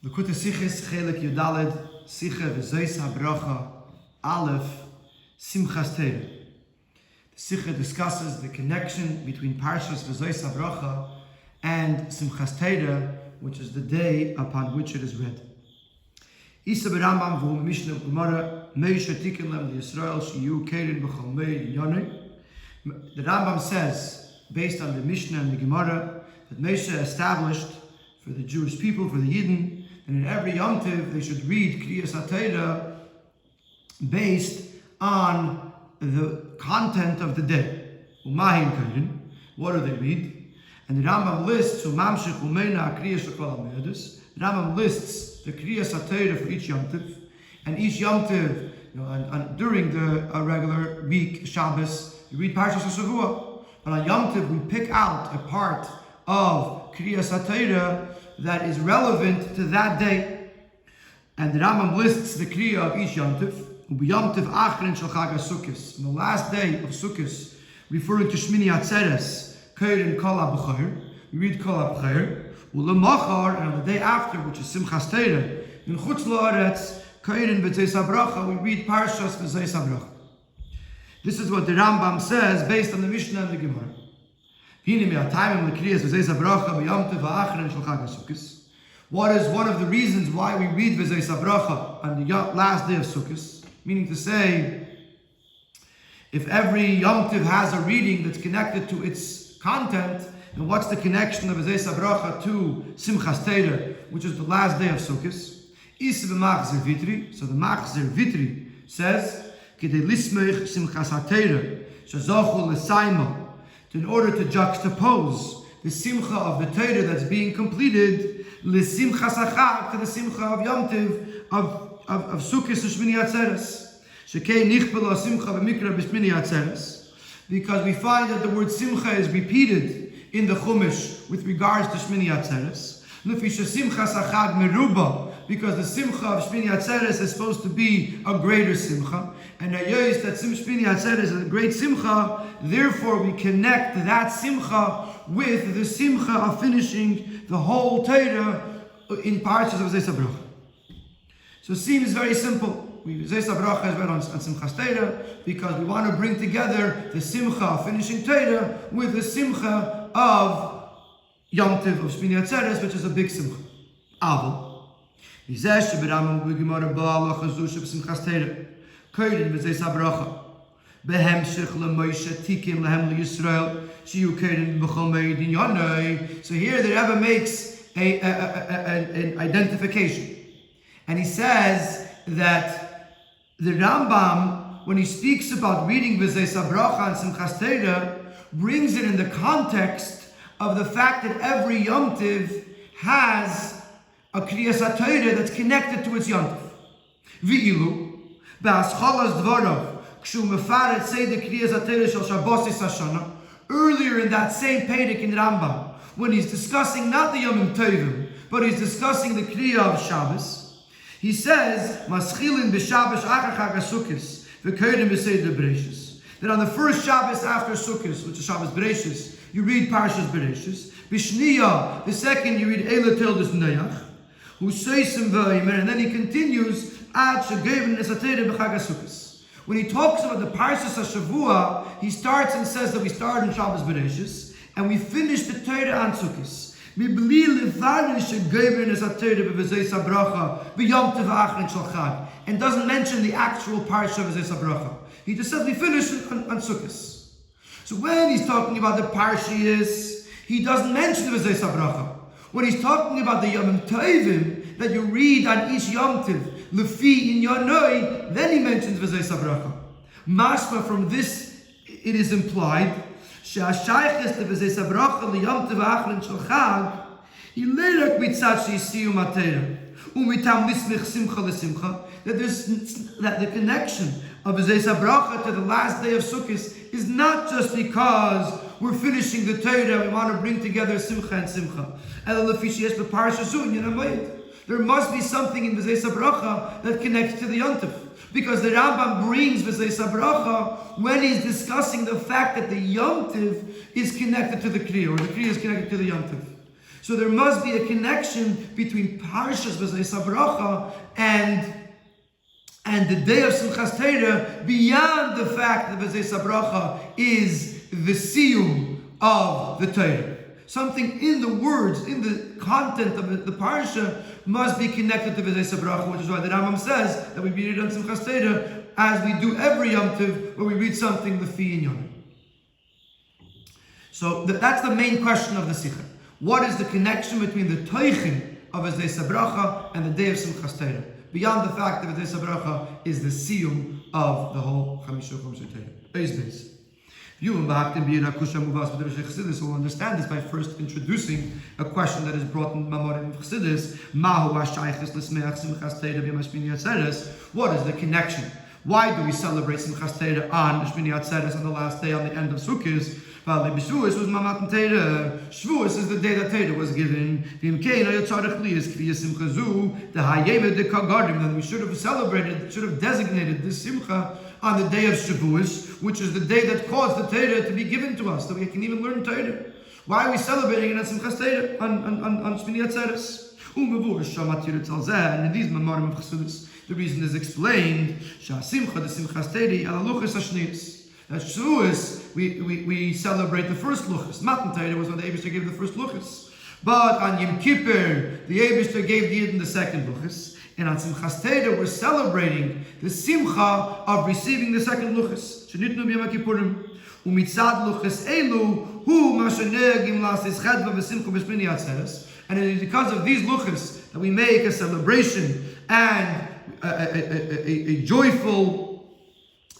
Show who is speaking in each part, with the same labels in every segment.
Speaker 1: Lekute Sichas Chelek Yudaled Sicha Vezos HaBracha Aleph Simchas Torah. The Sicha discusses the connection between Parshas Vezos HaBracha and Simchas Torah, which is the day upon which it is read. Isa b'Rambam v'hu Mishnah Gemara Moshe tiken lem Yisrael sheyu keren b'chol meid yonei. The Rambam says, based on the Mishnah and the Gemara, that Moshe established for the Jewish people, for the Yidden, and in every Yom Tov they should read Kriyas HaTorah based on the content of the day. Umahin keren, what do they read? And the Rambam lists Umamshich Umeina Kriyas Shekol HaMe'odus. The Rambam lists the Kriyas HaTorah for each Yom Tov, and each Yom Tov, during the regular week Shabbos, you read Parshas HaShavua. But on Yom Tov we pick out a part of Kriyas HaTorah that is relevant to that day. And the Rambam lists the Kriya of each Yom Tov. Yom Tov Achrin Shel Chag HaSukkos. On the last day of Sukkos, referring to Shmini Atzeres, Keirin Kol HaB'chor, we read Kol HaB'chor. U'lemachar, and on the day after, which is Simchas Torah, in Chutz La'aretz, Keirin Vezos HaBracha, we read Parshas Vezos HaBracha. This is what the Rambam says based on the Mishnah and the Gemara. What is one of the reasons why we read Vezos HaBracha on the last day of Sukkos? Meaning to say, if every Yom Tov has a reading that's connected to its content, then what's the connection of Vezos HaBracha to Simchas Torah, which is the last day of Sukkos? So the Machzer Vitri says, in order to juxtapose the simcha of the Torah that's being completed, l'simchas hachag, to the simcha of Yom Tov, of Sukkos Shmini Atzeres. Shekei nichbel simcha v'mikra b'Shmini Atzeres, because we find that the word simcha is repeated in the Chumash with regards to Shmini Atzeres. L'fisha simchas hachag meruba, because the simcha of Shmini Atzeres is supposed to be a greater simcha, and ayos that Shmini Atzeres is a great simcha. Therefore, we connect that simcha with the simcha of finishing the whole Torah in Parshas of Vezos HaBracha. So it seems very simple. Vezos HaBracha is read on Simchas Torah because we want to bring together the simcha of finishing Torah with the simcha of Yom Tov of Shmini Atzeres, which is a big simcha. Aval. Yizeh sheberamam b'gemara ba'ala chazush b'simchas Torah. Keirin Vezos HaBracha. Behemshich leMoshe tikin lehem leYisrael sheyu keirin b'chol meid yonei. So here the Rebbe makes an identification, and he says that the Rambam, when he speaks about reading Vezos HaBracha and Simchas Torah, brings it in the context of the fact that every Yom Tov has a Kriyas HaTorah that's connected to its Yom Tov. V'ilu ba'aschalas dvarav earlier in that same Perek in Rambam, when he's discussing not the Yom Tovim, but he's discussing the Kriya of Shabbos, he says, Maschilin b'Shabbos achar Chag HaSukkos v'kodim b'Seder Bereishis, that on the first Shabbos after Sukkos, which is Shabbos Bereishis, you read Parshas Bereishis. B'Shniya, the second, you read Eila Tildes Neyach, Husaysim v'Yimer, and then he continues Ad Shegevin Esatera b'Chag HaSukkos. When he talks about the Parshas HaShavua, he starts and says that we start in Shabbos Bereishis and we finish the Torah on Sukkos. And doesn't mention the actual Parsha of Vezos HaBracha. He just says we finish on Sukkos. So when he's talking about the Parshiyos, he doesn't mention the Vezos HaBracha. When he's talking about the Yom Tovim that you read on each Yom Tov, Lefi in Yonoi, then he mentions Vezos HaBracha. Mashma, from this it is implied she'ashayches to Vezos HaBracha liyom tov achron shel chag hilerek mitzad she'isiyu matera umitam nismich simcha lesimcha, that the connection of Vezos HaBracha to the last day of Sukkos is not just because we're finishing the Torah, we want to bring together simcha and simcha. There must be something in Vezos HaBracha that connects to the Yom Tov, because the Rambam brings Vezos HaBracha when he's discussing the fact that the Yom Tov is connected to the Kriya, or the Kriya is connected to the Yom Tov. So there must be a connection between Parshas Vezos HaBracha and the day of Simchas Torah, beyond the fact that Vezos HaBracha is the siyum of the Torah. Something in the words, in the content of the parsha must be connected to Vezos HaBracha, which is why the Rambam says that we read it on Simchas Torah as we do every Yom Tov, where we read something Lefi Inyanim. So that's the main question of the Sikha. What is the connection between the Toichin of Vezos HaBracha and the day of Simchas Torah? Beyond the fact that Vezos HaBracha is the siyum of the whole Chamisha Torah. Beis. You will understand this by first introducing a question that is brought in Mamorim of Chassidus. What is the connection? Why do we celebrate Simchas Torah on Shmini Atzeres, on the last day, on the end of Sukkot? Shavuos was Matan Torah. Shavuos is the day that Torah was given. Then we should have celebrated, should have designated this Simcha on the day of Shavuos, which is the day that caused the Torah to be given to us, that we can even learn Torah. Why are we celebrating it on Simchas Torah, on Shmini Atzeres? And in these Mamorim of Chassidus, the reason is explained. That Shavuos, we celebrate the first luchas. Matan Torah was when the Eibishter gave the first luchas. But on Yom Kippur, the Eibishter gave the Yidden the second luchas. And on Simchas Torah, we're celebrating the simcha of receiving the second luchas. Shenitnu b'Yom Kippurim. Umitzad luchas elu hu mashenegim lasis chedva v'simcha b'shmini atzeres. And it is because of these luchas that we make a celebration and a joyful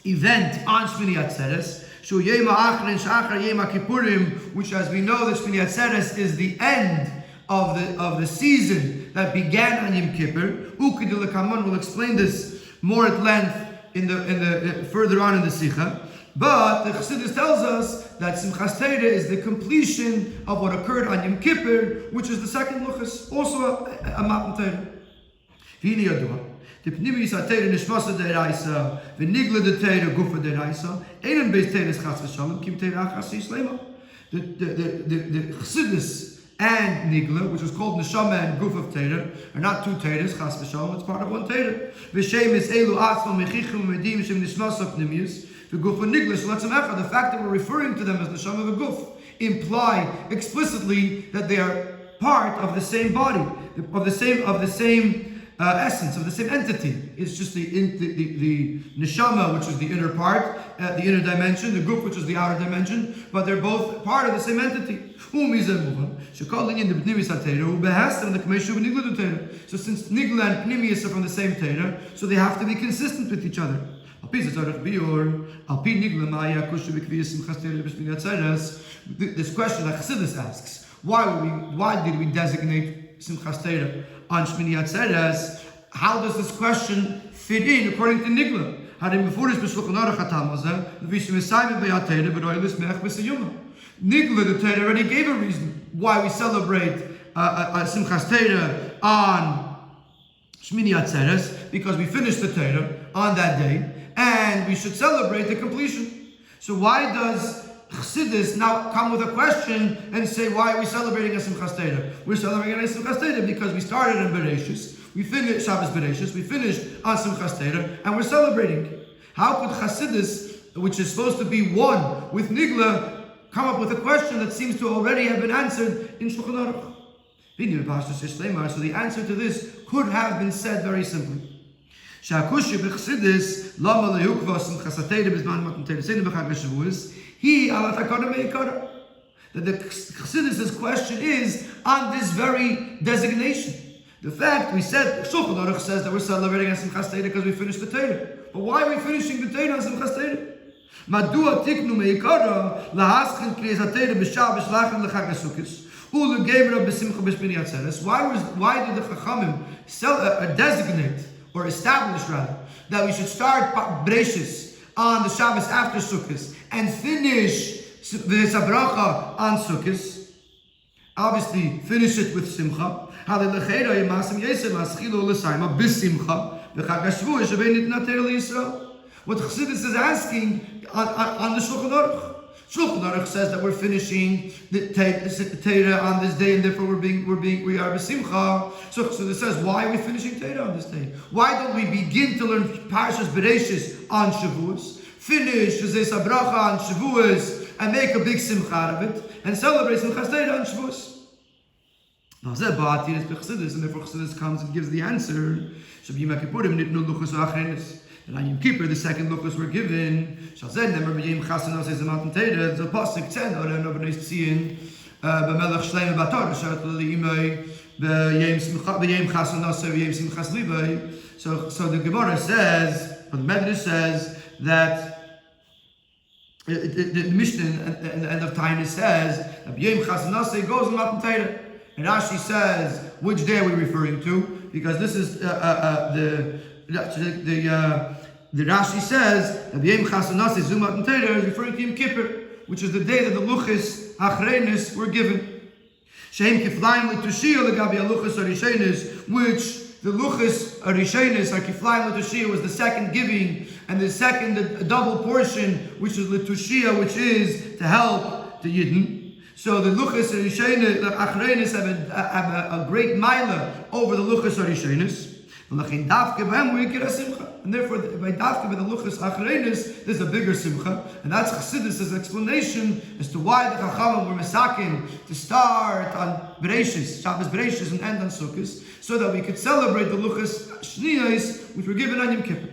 Speaker 1: event on Shmini Atzeres, Shu Yema Achrin Shachar Yema Kippurim, which, as we know, that Shmini Atzeres is the end of the season that began on Yom Kippur. Ukidul Kamon will explain this more at length in the further on in the Sikha. But the Chassidus tells us that Simchas Torah is the completion of what occurred on Yom Kippur, which is the second luchas, also a Matan Torah. V'hini yadua. The Pnimis HaTorah Nishmasa De'eraisa, the Nigla de Torah Gufa De'eraisa, Einen Beis Torah Chas V'Shalom, Kim Torah Achas Yishlema. The Chassidus and Nigla, which was called Neshama and Guf of Torah, are not two Torahs, Chas V'Shalom, it's part of one Torah. V'Shem is Elu Atzma Mechichum Medim Shem Nishmasa Pnimis, V'Guf Nigla Shalatzim Echa. The fact that we're referring to them as Neshama V'Guf imply explicitly that they are part of the same body, of the same essence, of the same entity. It's just the neshama, which is the inner part, the inner dimension, the guf, which is the outer dimension, but they're both part of the same entity. So since Nigla and Pnimius are from the same Torah, so they have to be consistent with each other. This question that Chassidus asks, why did we designate Simchas Torah on Shmini Atzeres? How does this question fit in according to Nigla? Nigla, the Torah, already gave a reason why we celebrate Simchas Torah on Shmini Atzeres, because we finished the Torah on that day, and we should celebrate the completion. So why does Chassidus now come with a question and say, why are we celebrating a Simchas Torah? We're celebrating a Simchas Torah because we started in Bereshis, we finished Shabbos Bereshis, we finished on Simchas Torah, and we're celebrating. How could Chassidus, which is supposed to be one with Nigla, come up with a question that seems to already have been answered in Shulchan Aruch? So the answer to this could have been said very simply. That the Chassidus' question is on this very designation. The fact we said, Shulchan Aruch says that we're celebrating Simchas Torah because we finished the Torah. But why are we finishing the Torah on Simchas Torah? Madua tiknu meikara lahaschin kriyas HaTorah b'shav b'shlachem l'chag HaSukkos ulu geibra b'simcha b'shmini atzeres. Why did the Chachamim designate, or establish rather, that we should start Bereshis on the Shabbos after Sukkot and finish the HaBracha on Sukkot? Obviously, finish it with Simcha. What Chassidus is asking on the Shulchan Aruch. Shulchan Aruch says that we're finishing the Torah on this day, and therefore we are b'simcha. So it says, why are we finishing Torah on this day? Why don't we begin to learn Parshas Bereishis on Shavuos, finish Vezos HaBracha on Shavuos, and make a big simcha out of it, and celebrate Simchas Torah on Shavuos? And therefore Chassidus comes and gives the answer. And on Yom Kippur, the second luchos were given. The pasuk 10, so the Gemara says, or the Medrash says, that the Mishnah at the end of time says that B'yem Chasanase goes in Matan Torah. And Rashi says, which day are we referring to? Because this is the Rashi says that B'yem Chasanase Zum Matan Torah is referring to Yom Kippur, which is the day that the luchos achreinis were given. Shehem kiflayim l'tushiyah legabi haluchos harishenis, which the luchos harishenis, or kiflayim l'tushiyah, was the second giving, and the second, a double portion, which is l'tushiyah, which is to help the Yidden. So the luchos harishenis, the achreinis, have a great milah over the luchos harishenis. And therefore, by dafke by the luchos achreinis, there's a bigger simcha, and that's Chassidus' explanation as to why the Chachamim were mesakin to start on Bereishis, Shabbos Bereishis, and end on Sukkos, so that we could celebrate the luchos shniyos, which were given on Yom Kippur.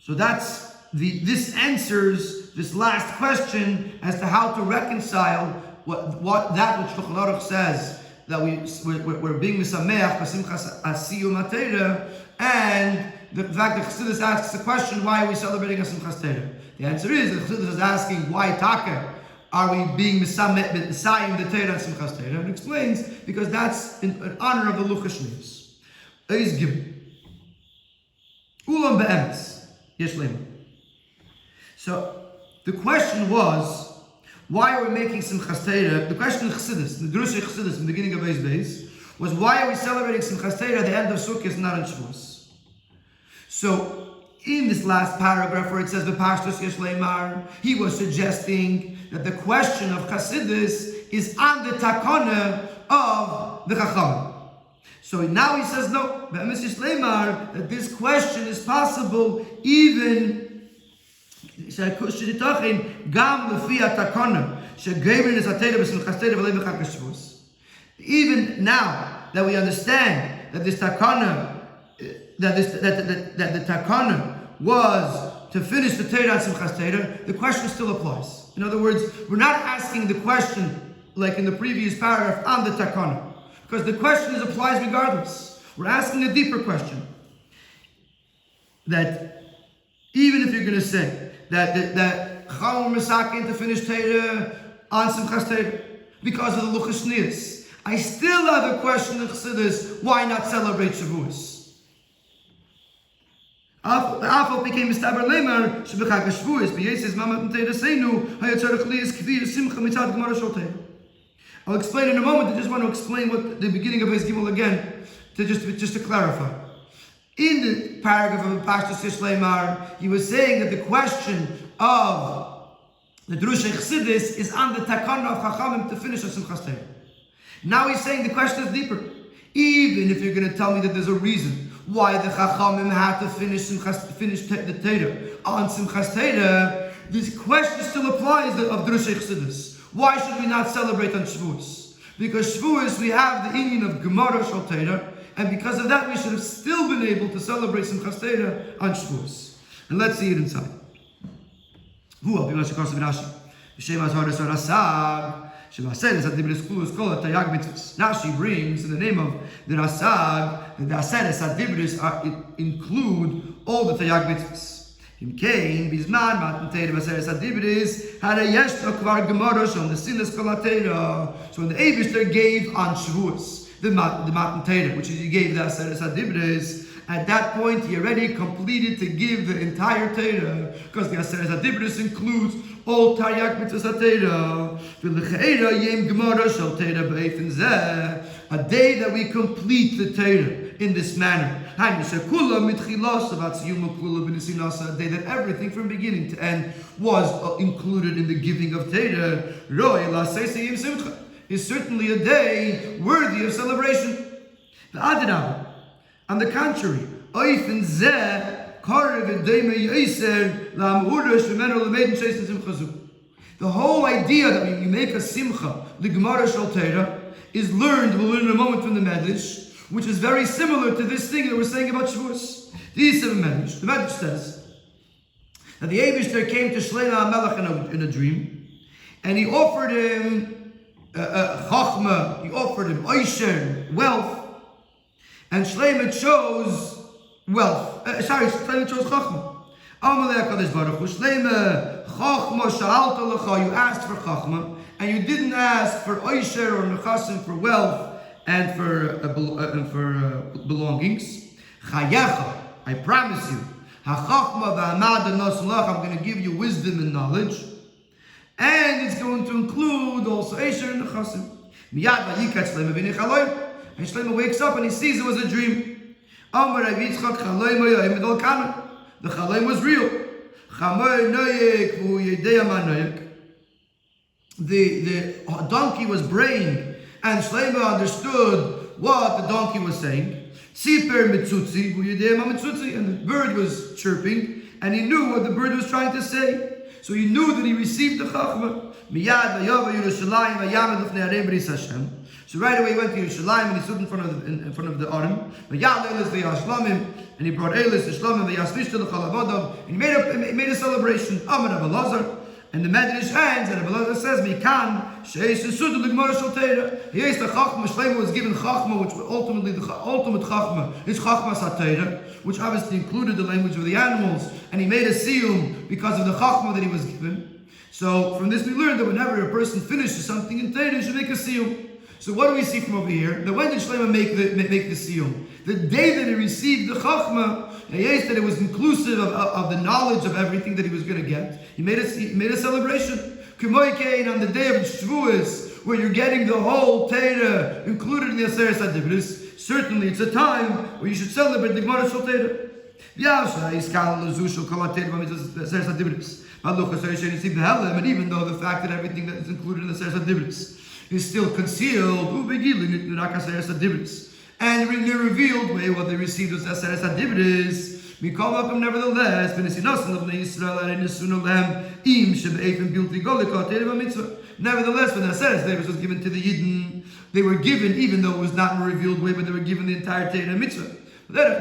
Speaker 1: So this answers this last question as to how to reconcile what that which Shulchan Aruch says, that we're being misameach b'simchas asiyum HaTorah, and the fact that Chassidus asks the question, why are we celebrating a Simchas Torah? The answer is that Chassidus is asking, why taka are we being misameach the Torah and Simchas Torah? And explains, because that's in honor of the luchos shniyos. Eis gimel ulam be'emes yesh lema. So the question was, why are we making Simchas Torah? The question of Chassidus, the Drush Chassidus in the beginning of Vezos, was why are we celebrating Simchas Torah at the end of Sukkot, not on Shavuos? So in this last paragraph where it says V'pashtos yesh leimar, he was suggesting that the question of Chassidus is on the takana of the Chacham. So now he says no, V'emes yesh leimar, that this question is possible even even now that we understand that this takana, that the takana was to finish the Torah and Simchas Torah, the question still applies. In other words, we're not asking the question like in the previous paragraph on the takana, because the question applies regardless. We're asking a deeper question, that even if you're going to say that Chacham Mesakin to finish Torah on Simchas Torah because of the luchos shniyos, I still have a question of Chassidus, why not celebrate Shavuos? Afal became mistaber lemer shebechag Shavuos b'yeses mamat Torah seinu hayotzarich liyas kvir simcha mitzad gemara shel Torah. I'll explain in a moment. I just want to explain what the beginning of his gimel again, just to clarify. In the paragraph of Pashtus Yesh Leimar, he was saying that the question of the Drush Chassidus is on the takana of Chachamim to finish a Simchas Torah. Now he's saying the question is deeper. Even if you're going to tell me that there's a reason why the Chachamim had to finish the Torah on Simchas Torah, this question still applies of Drush Chassidus. Why should we not celebrate on Shavuos? Because Shavuos we have the inyan of Gemara Shel Torah, and because of that, we should have still been able to celebrate Simchas Torah on Shavuos. And let's see it inside. Rashi brings in the name of the Rasag that the Aseres HaDibris include all the Tayag mitzvahs. In Cain, Bizman, Matan Torah, Aseres HaDibris, had a yeshta kvar Gemara on the Sinas Kol HaTorah. So when the Eibishter gave on Shavuos the Matan Torah, which is he gave the Aseres HaDibris, at that point he already completed to give the entire Torah, because the Aseres HaDibris includes all Taryag Mitzvahs HaTorah. A day that we complete the Torah in this manner. A day that everything from beginning to end was included in the giving of Torah. Is certainly a day worthy of celebration. On the contrary, the whole idea that when you make a simcha, the Gemara Shal Torah, is learned, we'll learn in a moment from the Medrash, which is very similar to this thing that we're saying about Shavuos. The Medrash says that the Eibishter came to Shlomo HaMelech in a dream, and he offered him chachma, he offered him oisher, wealth, and Shlomo chose wealth. Shlomo chose chachma. Amalei HaKadosh Baruch Hu, Shlomo, chachma sha'alta lecha, you asked for chachma, and you didn't ask for oisher or nechasim, for wealth and for belongings. Chayecha, I promise you, hachachma v'amad naslach, I'm going to give you wisdom and knowledge, and it's going to include also oisher and nechasim. Miyad vayikat Shlomo v'nei chaloim, and Shlomo wakes up and he sees it was a dream. Amar Rabbi Yitzchak chaloim ha'yom edol kamen. The chaloim was real. The donkey was braying, and Shlomo understood what the donkey was saying. And the bird was chirping, and he knew what the bird was trying to say. So he knew that he received the chachma. So right away he went to Yerushalayim and he stood in front of the Arim. And he brought Eilis to Shlomim, and he made a celebration. And the Medrash ends, and Rabbi says, "Mikan sheis yesud l'gmara shel Torah." Yes, the chachma Shlomo was given chachma, which ultimately the ultimate chachma is chachma satayra, which obviously included the language of the animals, and he made a siyum because of the chachma that he was given. So from this we learn that whenever a person finishes something in Torah, he should make a siyum. So what do we see from over here? That when did Shlomo make the siyum? The day that he received the chachma, yes, that it was inclusive of the knowledge of everything that he was going to get. He made a celebration. Kumoikein on the day of Shavuos, where you're getting the whole Torah included in the Aseres HaDibros. Certainly, it's a time where you should celebrate the Gemara Shal Torah. And even though the fact that everything that is included in the Aseres HaDibros is still concealed, and in the revealed way, what they received was Aseres HaDibros. Nevertheless, nevertheless, when the Aseres HaDibros was given to the Yidden, they were given, even though it was not in a revealed way, but they were given the entire Torah mitzvah. The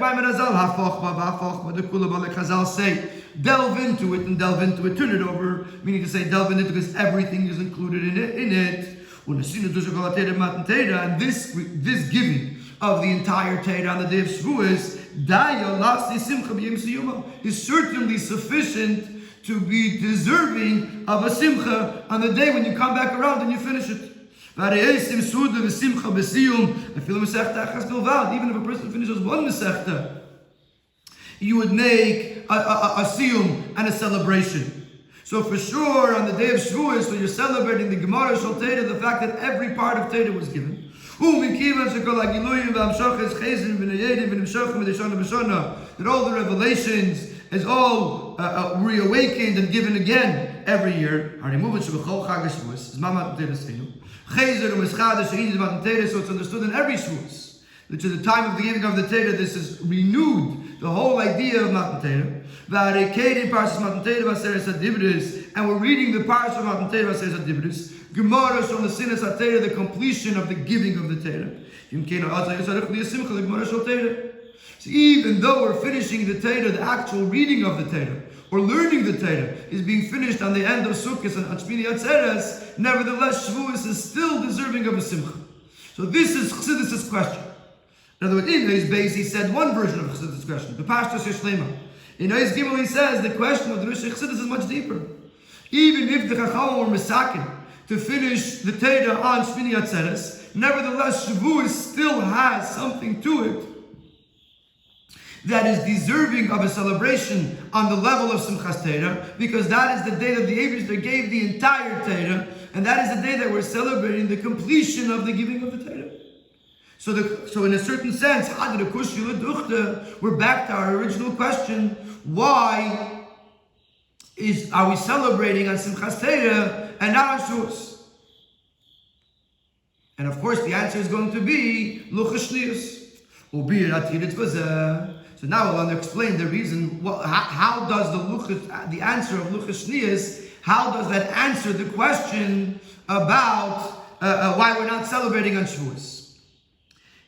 Speaker 1: Chazal say, delve into it, turn it over, meaning to say delve into it because everything is included in it. And this giving of the entire Torah on the day of Shavuos is certainly sufficient to be deserving of a simcha on the day when you come back around and you finish it. Even if a person finishes one mesechta, you would make a siyum and a celebration. So for sure, on the day of Shavuos, when you're celebrating the Gemara Shal Torah, the fact that every part of Torah was given, that all the revelations is all reawakened and given again every year. So it's understood in every Shavuos, which is the time of the giving of the Torah. This is renewed, the whole idea of Matan Torah. And we're reading the parasha of Matan Torah, Gemara from the Sinas HaTorah, the completion of the giving of the Torah. So even though we're finishing the Torah, the actual reading of the Torah, or learning the Torah, is being finished on the end of Sukkot and Shmini Atzeres, nevertheless, Shavuos is still deserving of a simcha. So this is Chassidus' question. In other words, in his base, he said one version of Chassidus' question, the Pashtus Yishlema. In Ois Gimel, he says the question of the Rosh Chassidus is much deeper. Even if the Chacham were misakin to finish the Torah on Shmini Atzeres, nevertheless, Shavuos still has something to it that is deserving of a celebration on the level of Simchas Torah, because that is the day that the Eibishter gave the entire Torah, and that is the day that we're celebrating the completion of the giving of the Torah. So in a certain sense, we're back to our original question: why are we celebrating on Simchas Torah and not on Shavuos? And of course, the answer is going to be Luchas Shniyos. So now we'll explain the reason. How does the answer of Luchas Shniyos? How does that answer the question about why we're not celebrating on Shavuos?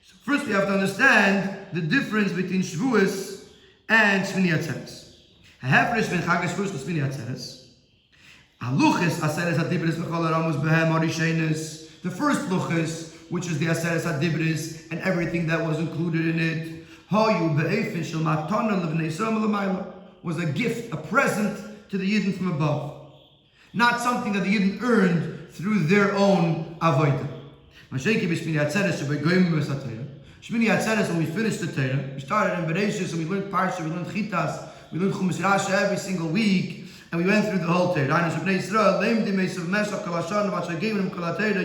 Speaker 1: So first, we have to understand the difference between Shavuos and Shmini Atzeres. Ha'hefresh ben Chag Shavuos to Shmini Atzeres. Haluchas Aseres Hadibris v'chol haramus behem harishenis. The first luchas, which is the Aseres Hadibris and everything that was included in it, Hayu be'efin shel matana levnei Yisrael l'mayla, was a gift, a present to the Yidden from above. Not something that the Yidden earned through their own avodah. Shmini Atzeres, when we finished the Torah, we started in Bereshis and we learned Parsha, we learned Chitas, we learned Chumash Rasha every single week, and we went through the whole Torah.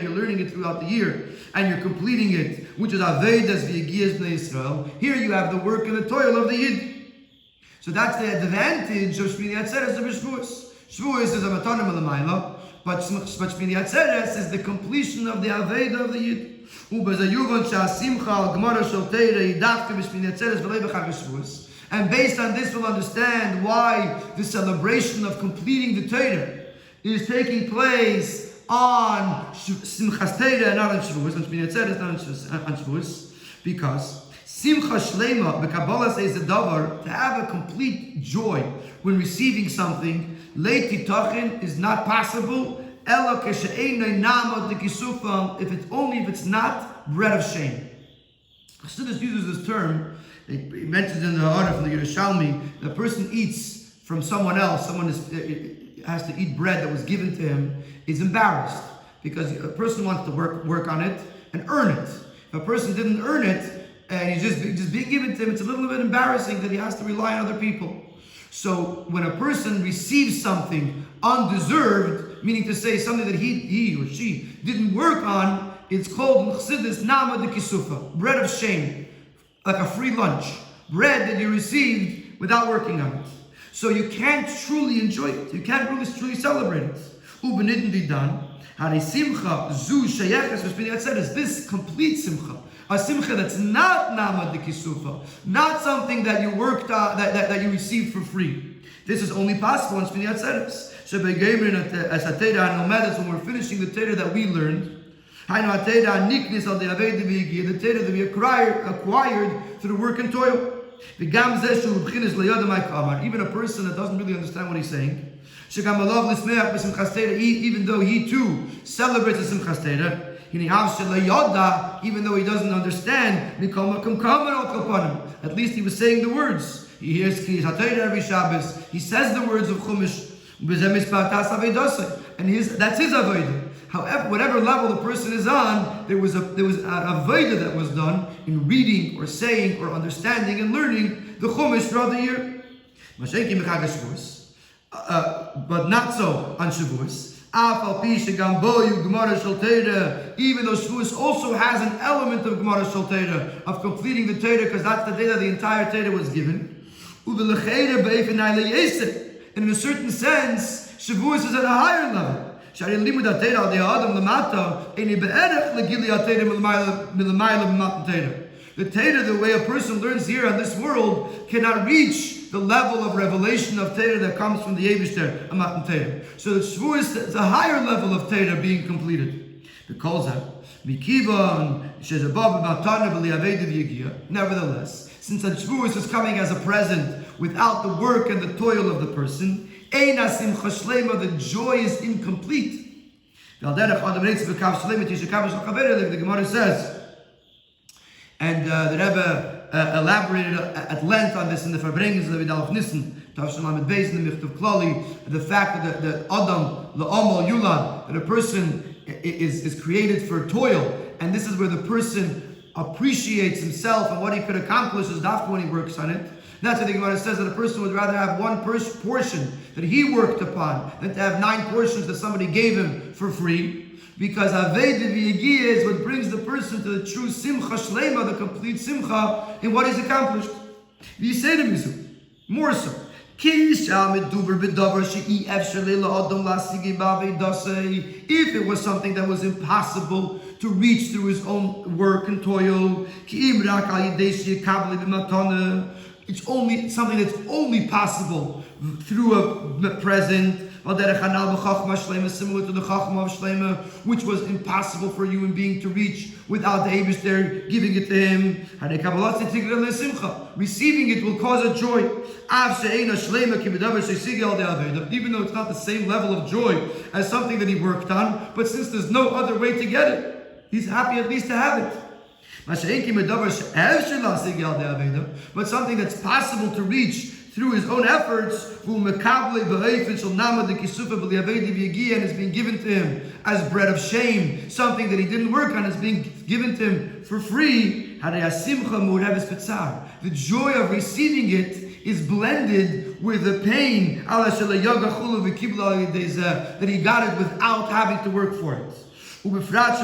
Speaker 1: You're learning it throughout the year, and you're completing it, which is Avedas v'Yigiyas Bnei Yisrael. Here you have the work and the toil of the Yid. So that's the advantage of Shmini Atzeres over Shavuos. Shavuos is a matanim l'mayla, but Shmini Atzeres is the completion of the Aveda of the Yid. And based on this, we'll understand why the celebration of completing the Torah is taking place on Simchas Torah and not on Shavuos, on Shmini Atzeres, not on Shavuos, because Simcha Shlema, the Kabbalah says the davar, to have a complete joy when receiving something, Leiti Tachin, is not possible, if it's not bread of shame. Chassidus uses this term. He mentions in the article from the Yerushalmi, the person eats from someone else. Someone has to eat bread that was given to him. Is embarrassed because a person wants to work on it and earn it. If a person didn't earn it and he's just being given to him, it's a little bit embarrassing that he has to rely on other people. So when a person receives something undeserved, meaning to say something that he or she didn't work on, it's called in Chassidus Nama de Kisufa, bread of shame, like a free lunch, bread that you received without working on it. So you can't truly enjoy it. You can't really truly celebrate it. This complete simcha, a simcha that's not Nama de Kisufa, not something that you worked on, that you received for free. This is only possible in Shmini Atzeres. When we're finishing the Torah that we learned, the Torah that we acquired through the work and toil. Even a person that doesn't really understand what he's saying, even though he too celebrates the Simchas Torah, even though he doesn't understand, at least he was saying the words. He hears Kriyas HaTorah every Shabbos. He says the words of Chumash, and that's his avodah. However, whatever level the person is on, there was an avodah that was done in reading or saying or understanding and learning the Chumash throughout the year. But not so on Shavuos. Even though Shavuos also has an element of Gemara Shel Torah, of completing the Torah, because that's the day that the entire Torah was given. And in a certain sense, Shavuos is at a higher level. The Torah, the way a person learns here on this world, cannot reach the level of revelation of Torah that comes from the Eibishter, a Matan Torah. So the Shavuos is a higher level of Torah being completed. Nevertheless, since the Shavuos is coming as a present without the work and the toil of the person, the joy is incomplete. The Gemara says, and the Rebbe elaborated at length on this in the Farbrengens of the Vidal of Nissen, Tavshalam at Beis in the Michtav Klali, the fact that the Adam, the Amal Yulad, that a person is created for toil, and this is where the person appreciates himself and what he could accomplish is dafka when he works on it. That's what the Gemara says, that a person would rather have one portion that he worked upon than to have 9 portions that somebody gave him for free. Because Aveda v'Yegiya is what brings the person to the true Simcha Shlema, the complete Simcha, in what is accomplished. More so. If it was something that was impossible to reach through his own work and toil, it's only something that's only possible through a present, similar to the Chachma of Shlema, which was impossible for a human being to reach without the Eibush there giving it to him. Receiving it will cause a joy. Even though it's not the same level of joy as something that he worked on, but since there's no other way to get it, he's happy at least to have it. But something that's possible to reach through his own efforts, and is being given to him as bread of shame, something that he didn't work on is being given to him for free. The joy of receiving it is blended with the pain that he got it without having to work for it. Especially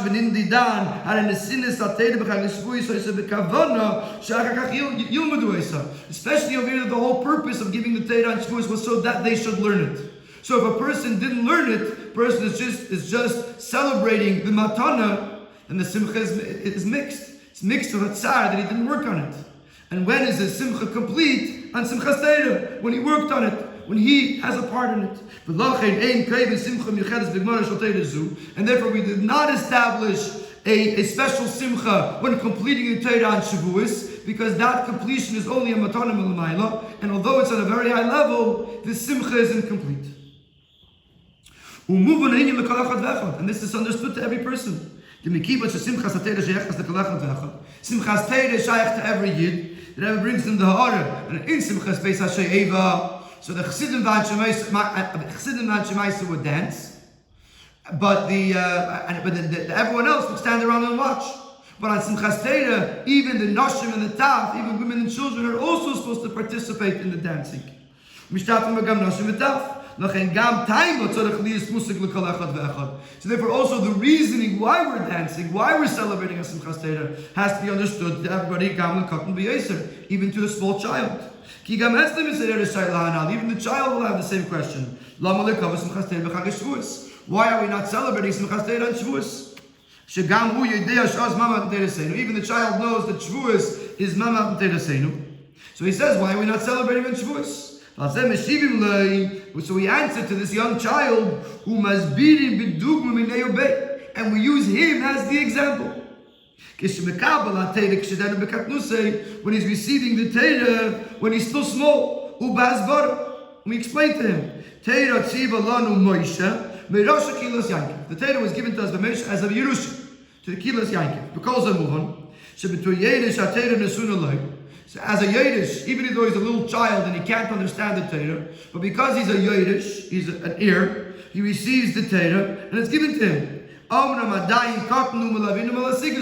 Speaker 1: over here, the whole purpose of giving the Torah and Shavuos was so that they should learn it. So if a person didn't learn it, a person is just celebrating the matana, and the simcha is mixed. It's mixed with a tsar that he didn't work on it. And when is his simcha complete? On Simchas Torah, when he worked on it, when he has a part in it. And therefore we did not establish a special simcha when completing the Torah on Shavuos, because that completion is only a matana l'mayla, and although it's at a very high level, the simcha is incomplete. And this is understood to every person. Simchas Torah is shaykh to every yid. The Rebbe brings in the ha'ara, and in Simchas Beis HaShe'eva, so the Chassidim Shemaisa would dance, but everyone else would stand around and watch. But on Simchas Torah, even the Nashim and the Taf, even women and children, are also supposed to participate in the dancing. So therefore also the reasoning why we're dancing, why we're celebrating a Simchas Torah, has to be understood to everybody, even to the small child. Even the child will have the same question. Why are we not celebrating Simchas Torah and Shavuos? Even the child knows that Shavuos is Mama Teresenu. So he says, why are we not celebrating on Shavuos? So we answer to this young child, and we use him as the example. When he's receiving the Torah, when he's still small, we explain to him, the Torah was given to us as a Yerusha, to the Kilas Yankiv. Because I move on, so as a Yiddish, even though he's a little child and he can't understand the Torah, but because he's a Yiddish, he's an ear, he receives the Torah and it's given to him. So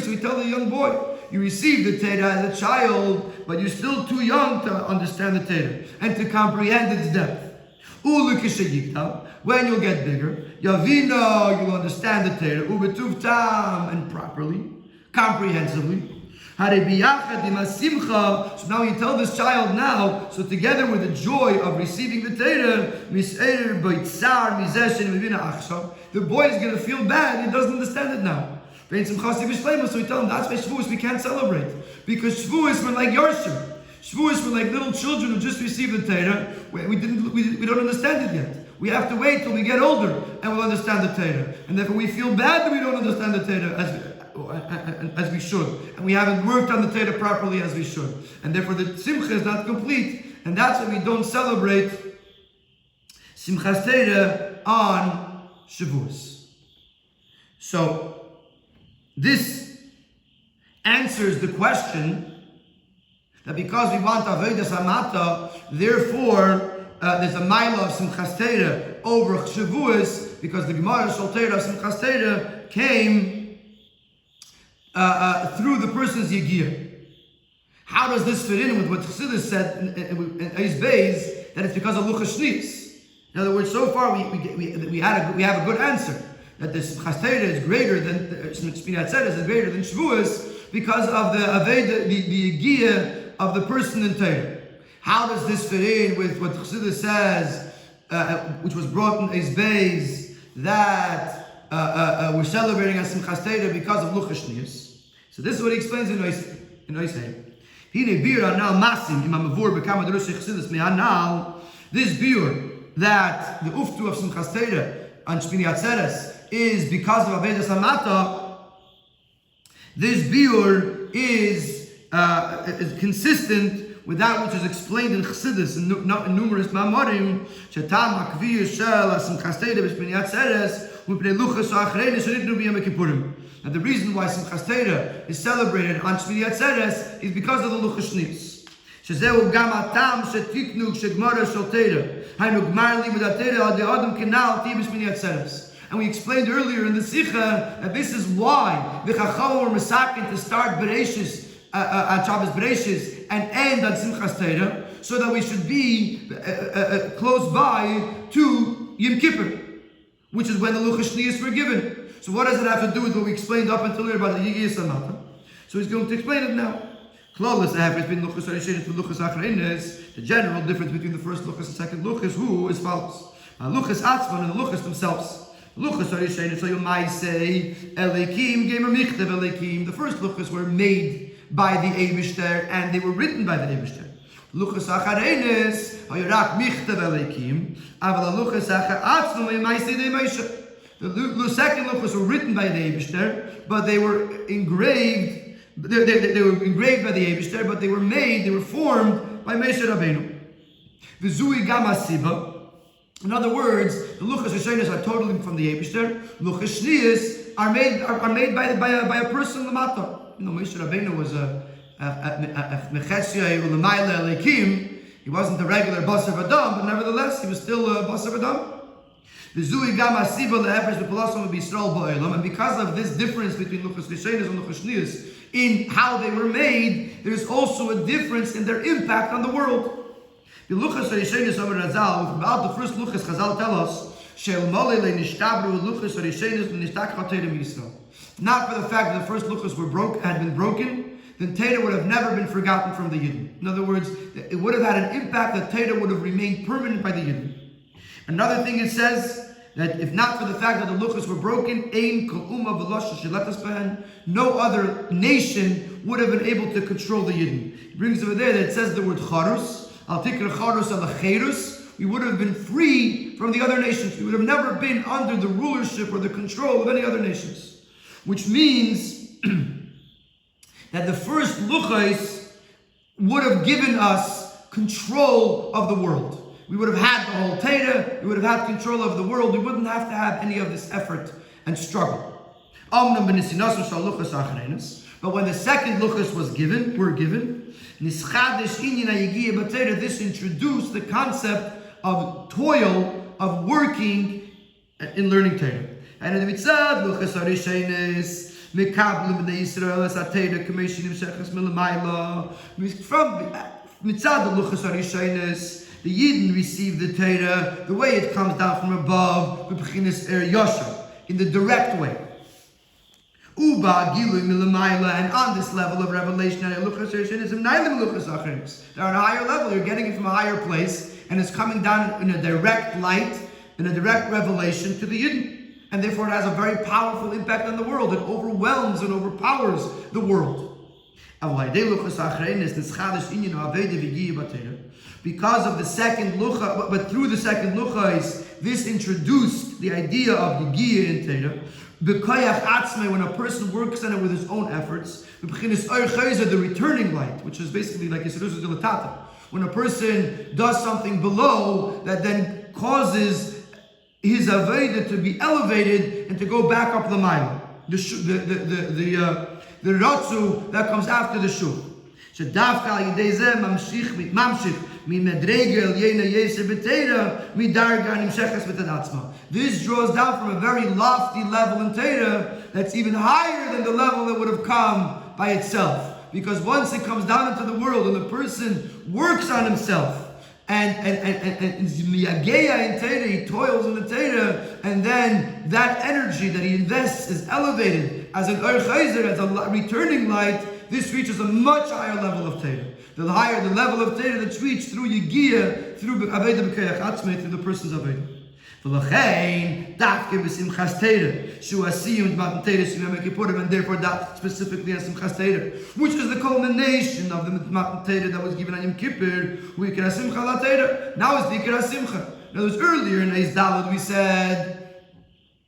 Speaker 1: we tell the young boy, you received the Torah as a child, but you're still too young to understand the Torah and to comprehend its depth. When you'll get bigger, you'll understand the Torah, and properly, comprehensively. So now you tell this child now, so together with the joy of receiving the Torah, the boy is going to feel bad, he doesn't understand it now. So we tell him, that's why Shavuos we can't celebrate. Because Shavuos were like Yorshim. Shavuos were like little children who just received the Torah. We don't understand it yet. We have to wait till we get older and we'll understand the Torah. And therefore we feel bad that we don't understand the Torah as we should, and we haven't worked on the Torah properly as we should, and therefore the Simcha is not complete, and that's why we don't celebrate Simchas Torah on Shavuos. So this answers the question that because we want Avodas Hamata, therefore there's a mila of Simchas Torah over Shavuos, because the Gemara Shal Torah of Simchas Torah came through the person's Yegiyah. How does this fit in with what Chassidus said in Eis Beis, that it's because of Luchas Shnis? In other words, so far we have a good answer. that the Simchas Torah is greater than Shmini Atzeres is greater than Shavuos because of the Aveda, the Yigiyah of the person in Torah. How does this fit in with what Chassidus says, which was brought in Eis Beis, that we're celebrating as Simchas Torah because of Luchas Shnius? So this is what he explains in Eis this biur that the uftu of Simchas Torah on Shmini Atzeres is because of Avedas Hamata. This biur is consistent with that which is explained in Chassidus and numerous Ma'amarim. Shetam hakviyus shel Simchas Torah b'Shmini Atzeres u'pnei luchas ha'achreinis shenitnu b'Yom Kippurim. And the reason why Simchas Torah is celebrated on Shmini Atzeres is because of the Luchas Shnius. Shezeu gam atam shetiknu shegmara shel Torah. Hainu gmar limud Torah ad adam kenal ti b'Shmini Atzeres. And we explained earlier in the Sikha that this is why the Chachamim were masakin to start Bereishis on Shabbos Bereishis and end on Simchas Torah, so that we should be close by to Yom Kippur, which is when the Luchas Shnius were given. So what does it have to do with what we explained up until here about the Yigiyah Samata? So he's going to explain it now. The general difference between the first Luchas and second Luchas, who is follows. Luchas Atzman and the Luchas themselves. Luchas Arishein, so you might say, Elikim, Gamer Michtav Elikim. The first Luchas were made by the Eibishter and they were written by the Eibishter. Luchas Achareines, Ayorak Michtav Elikim, Avala Luchas Achatzman, you might say they Moshe. The second Luchas were written by the Eibishter, but they were engraved. They were engraved by the Eibishter, but they were formed by Moshe Rabbeinu. V'zui Gama Siba. In other words, the Luchas Rishonos are totally from the Eibishter. Luchas Shnius are made by a person Lamata. Moshe Rabbeinu was a Mechesya Ulamayla Elikim. He wasn't the regular Basar V'Adam, but nevertheless, he was still Basar V'Adam. And because of this difference between Luchas Rishonos and Luchas Shnius in how they were made, there's also a difference in their impact on the world. The Luchas Rishonos about the first Luchas, Chazal tell us, not for the fact that the first Luchas had been broken, then Torah would have never been forgotten from the Yidden. In other words, it would have had an impact that Torah would have remained permanent by the Yidden. Another thing it says, that if not for the fact that the Luchas were broken, no other nation would have been able to control the Yidden. It brings over there that it says the word Charus, we would have been free from the other nations. We would have never been under the rulership or the control of any other nations. Which means that the first Luchas would have given us control of the world. We would have had the whole Torah, we would have had control of the world, we wouldn't have to have any of this effort and struggle. But when the second Luchas were given, this introduced the concept of toil, of working in learning Torah. And in the mitzvah, Luchas Arishenes, Mekablim b'nei Yisrael es ha-Torah k'meishinim shechas milamayla. From mitzvah, the Luchas Arishenes, the Yidden receive the Torah the way it comes down from above, in the direct way. And on this level of revelation, they're on a higher level. You're getting it from a higher place, and it's coming down in a direct light, in a direct revelation to the Yidden. And therefore it has a very powerful impact on the world. It overwhelms and overpowers the world. Because of the second lucha, but through the second lucha, this introduced the idea of Yigiyah in Torah. When a person works on it with his own efforts, the returning light, which is basically like Yisrus Dilatata. When a person does something below, that then causes his Aveda to be elevated and to go back up the mile. The Ratzu that comes after the Shuv. This draws down from a very lofty level in Torah that's even higher than the level that would have come by itself. Because once it comes down into the world and the person works on himself and miyageya in Torah, he toils in the Torah, and then that energy that he invests is elevated as an Or Chayzer, as a returning light. This reaches a much higher level of Torah. The higher the level of Torah that's reached through Yigiyah, through Aveda B'Koyach Atzmei, through the person's Aveda. V'lachein, dafke b'simchas Torah, shu asiyum d'matan Torah sh'yom Kippurim, and therefore that specifically as Simchas Torah, which is the culmination of the matan Torah that was given on Yom Kippur, we can Simcha la Torah. Now is the Ikar Simcha. Now, earlier in Eis Daled we said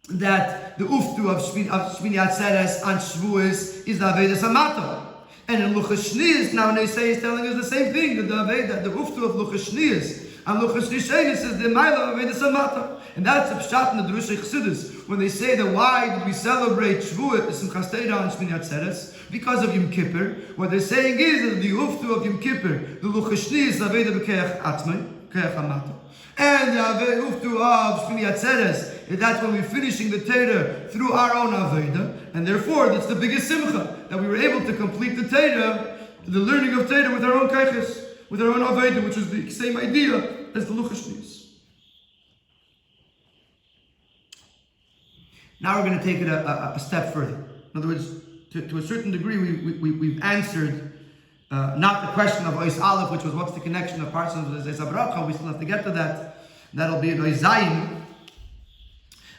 Speaker 1: that the uftu of Shmini Atzeres and Shavuos is the Aveda Samata. And in Luchas Shniyos, now Neisei is telling us the same thing, that the uftu of Luchas Shniyos and Luchas Rishenis is the Maila of Aveda Samata. And that's a pshat in the Drusha Chassidus, when they say that why did we celebrate Shavuot, Simchas Torah and Shmini Atzeres? Because of Yom Kippur. What they're saying is that the uftu of Yom Kippur, the Luchas Shniyos, Aveda B'Koyach Atzmei, Koyach Amata. And the uftu of Shmini Atzeres, that's when we're finishing the Torah through our own Aveda, and therefore that's the biggest simcha, that we were able to complete the Torah, the learning of Torah with our own kaiches, with our own Aveda, which is the same idea as the Luchas Shniyos. Now we're going to take it a step further. In other words, to a certain degree, we've answered not the question of Ois Aleph, which was what's the connection of parts of the HaBracha. We still have to get to that. That'll be in Ois Zayin.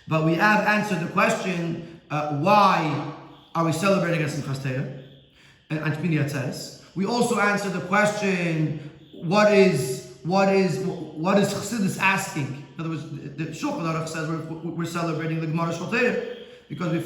Speaker 1: But we have answered the question, why are we celebrating a Simchas Torah and Shmini Atzeres? We also answered the question, what is Chassidus asking? In other words, the Shulchan Aruch says we're celebrating the Gemara Shal Torah because we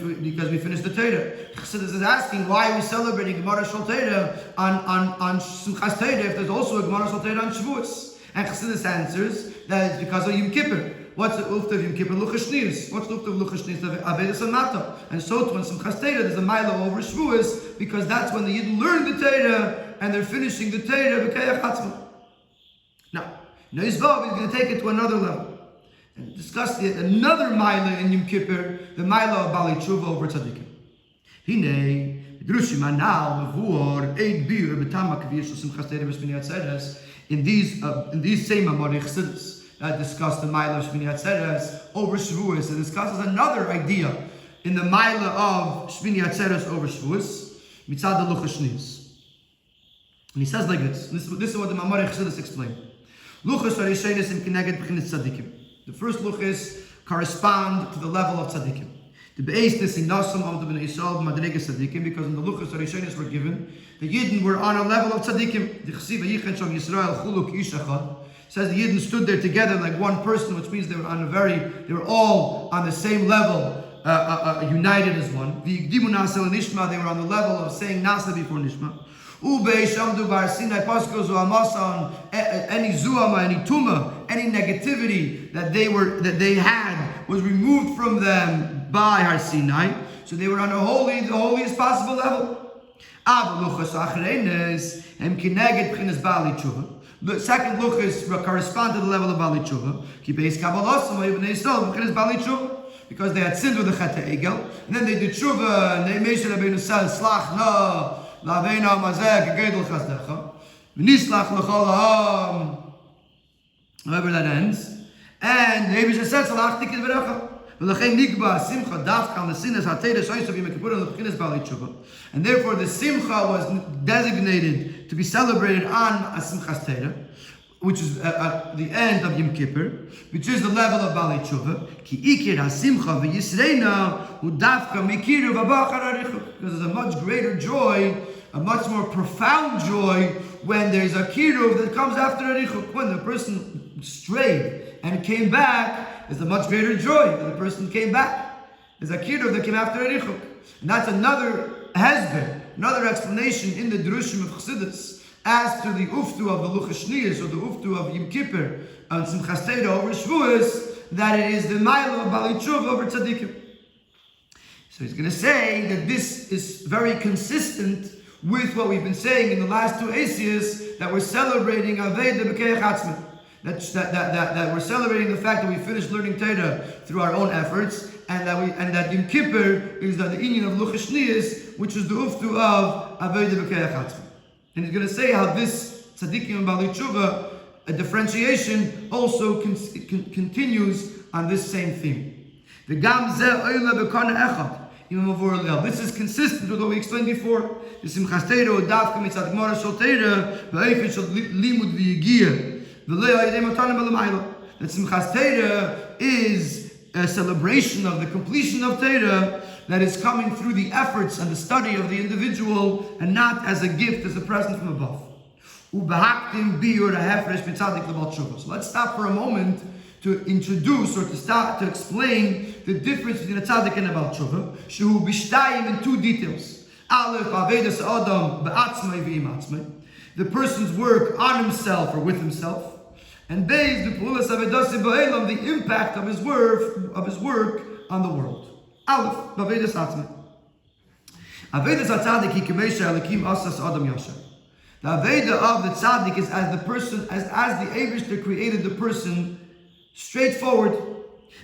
Speaker 1: finished the Torah. Chassidus is asking, why are we celebrating Gemara Shal Torah on Simchas Torah if there's also a Gemara Shal Torah on Shavuos? And Chassidus answers that it's because of Yom Kippur. What's the ufta of Yom Kippur? Luchas Shniyos. What's the ufta of Luchas Shniyos? Aveda Samata. And so too, in Simchas Torah, there's a Milo over Shavuos, because that's when the Yidden learn the Torah and they're finishing the Torah B'Koyach Atzmei. Now, Vezos is going to take it to another level and discuss another Milo in Yom Kippur, the Milo of Bali Tshuva over Tzadikim. Hine, Drushim Anal Mavur Eid Bir B'Tama Kviyish Simchas Torah V'Shmini Atzeres. In these same Amarei Chassidus that discuss the Maila of Shmini Atzeres over Shavuos, it discusses another idea in the Maila of Shmini Atzeres over Shavuos, Mitzad the Luchas Shniyos. And he says like this. This is what the Amarei Chassidus explained. Luchas Harishenis in Kineged B'Chinis Tzadikim. The first Luchas correspond to the level of Tzadikim. The Be'esnis in Nasam of the B'nai Yisrael Madregas Tzadikim, because in the Luchas Harishenis were given, the Yidden were on a level of Tzadikim. The Chesiva Yichen Shom Yisrael Chuluk Ishachad says the Yidden stood there together like one person, which means they were all on the same level, united as one. V'yigdimu Nasa l'Nishma, they were on the level of saying Nasa before Nishma. Ubei Shamdu Bar Sinai Pasko Zuamasa, on any Zuama, any Tuma, any negativity that they had was removed from them by Har Sinai. So they were on the holiest possible level. The second luchas correspond to the level of Bali Tshuva. Because they had sinned with the Chet Egel, and then they did Tshuva, and they Moshe Rabbeinu said, Slach na, Laveina Mazeh, Gegedel Chazdecha, V'nislach l'chol ha'am, however that ends, and Moshe said, Salach tikid v'recha. And therefore the Simcha was designated to be celebrated on a Simchas Torah, which is the end of Yom Kippur, which is the level of Bali Tshuva. Because there's a much greater joy, a much more profound joy, when there's a kiruv that comes after a richuk. When the person strayed and came back, there's a much greater joy that the person came back. There's a kiruv that came after a richuk. And that's another hezbollah, another explanation in the Drushim of Chassidus as to the uftu of the Luchas Shniyos, or the uftu of Yom Kippur and Simchas Torah over Shavuos, that it is the Milo of Bali Tshuva over Tzadikim. So he's going to say that this is very consistent with what we've been saying in the last two Asiyas, that we're celebrating Aveda B'Koyach Atzmei. That we're celebrating the fact that we finished learning Torah through our own efforts, and that Yom Kippur is the inyan of Luchas Shniyos, which is the uftu of Aveda B'Koyach Atzmei. And he's going to say how this Tzadikim and Bali Tshuva a differentiation also continues on this same theme. This is consistent with what we explained before. The Simchas Torah dafka mitzad Gemara shel Torah be'ofen shel limud v'yigia v'lo yadei matanim b'lamayla. That Simchas Torah is a celebration of the completion of Torah that is coming through the efforts and the study of the individual and not as a gift, as a present from above. So let's stop for a moment to introduce or to start to explain the difference between a tzaddik and a Baal Tshuva. Shehu b'shtayim in two details. Aleph, avedas adam ba'atzmai v'imatzmai. The person's work on himself or with himself. And beis, the pulas avedasim ba'elam, the impact of his work on the world. Aleph, avedas atzmai. Avedas tzaddik hi k'meisha elikim asas adam yasher. The aveda of the tzaddik is as the person, as the Eibishter created the person, straightforward.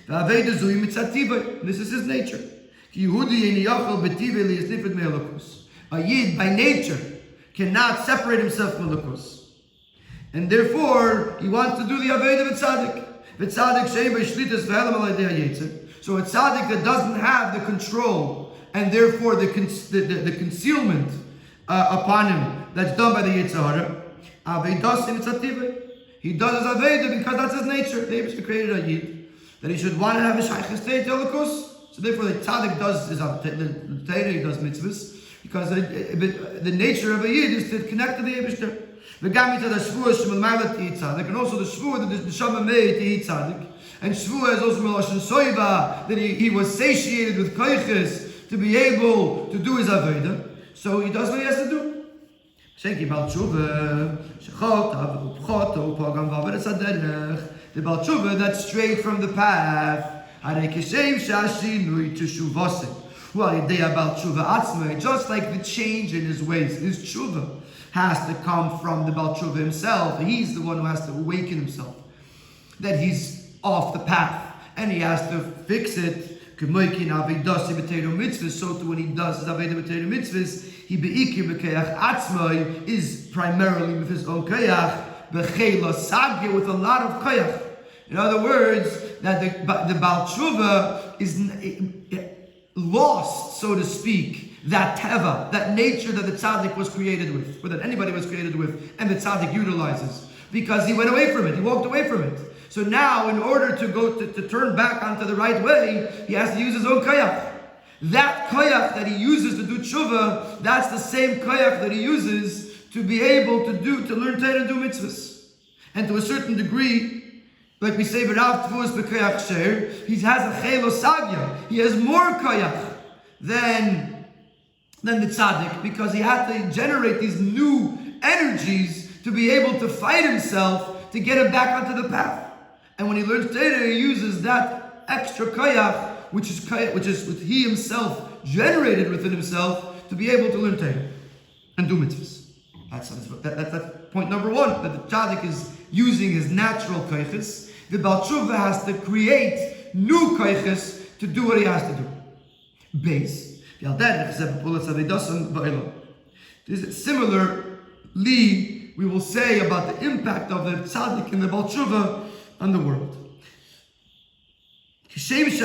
Speaker 1: This is his nature. A Yid by nature cannot separate himself from Elokus. And therefore, he wants to do the Aveda of a tzaddik. So a tzaddik that doesn't have the control and therefore the concealment upon him that's done by the Yitzhahara, he does his Aveda because that's his nature. The Eibishter created a Yid that he should want to have a Shaykhis State Elokus. So therefore the tzaddik does his Torah, he does mitzvahs, because the nature of a Yid is to connect to the Eibishter. And also the shvuah that the neshama made to tzaddik. And shvuah is also melashon soiva, that he was satiated with koiches to be able to do his Aveda. So he does what he has to do. The Baal Tshuva that's straight from the path. Just like the change in his ways, his tshuva has to come from the Baal Tshuva himself. He's the one who has to awaken himself that he's off the path and he has to fix it. So when he does his Aveda B'Torah mitzvahs, he be'ikir b'keach atzmai is primarily with his own keach, b'chela sagya with a lot of keach. In other words, that the Baal Tshuva is lost, so to speak, that teva, that nature that the tzaddik was created with, or that anybody was created with, and the tzaddik utilizes, because he went away from it, he walked away from it. So now, in order to go to turn back onto the right way, he has to use his own kayach. That kayach that he uses to do tshuva, that's the same kayach that he uses to be able to learn Torah and do mitzvahs. And to a certain degree, like we say, V'rav Tvus b'kayach sher, he has a chelo sagya. He has more kayach than the tzaddik, because he had to generate these new energies to be able to fight himself to get him back onto the path. And when he learns Torah, he uses that extra kayach, which is what he himself generated within himself, to be able to learn Torah and do mitzvahs. That's point number one, that the tzaddik is using his natural kaychas. The Baal Tshuva has to create new kaychas to do what he has to do. Base. Similarly, we will say about the impact of the tzaddik and the Baal Tshuva on the world. Just like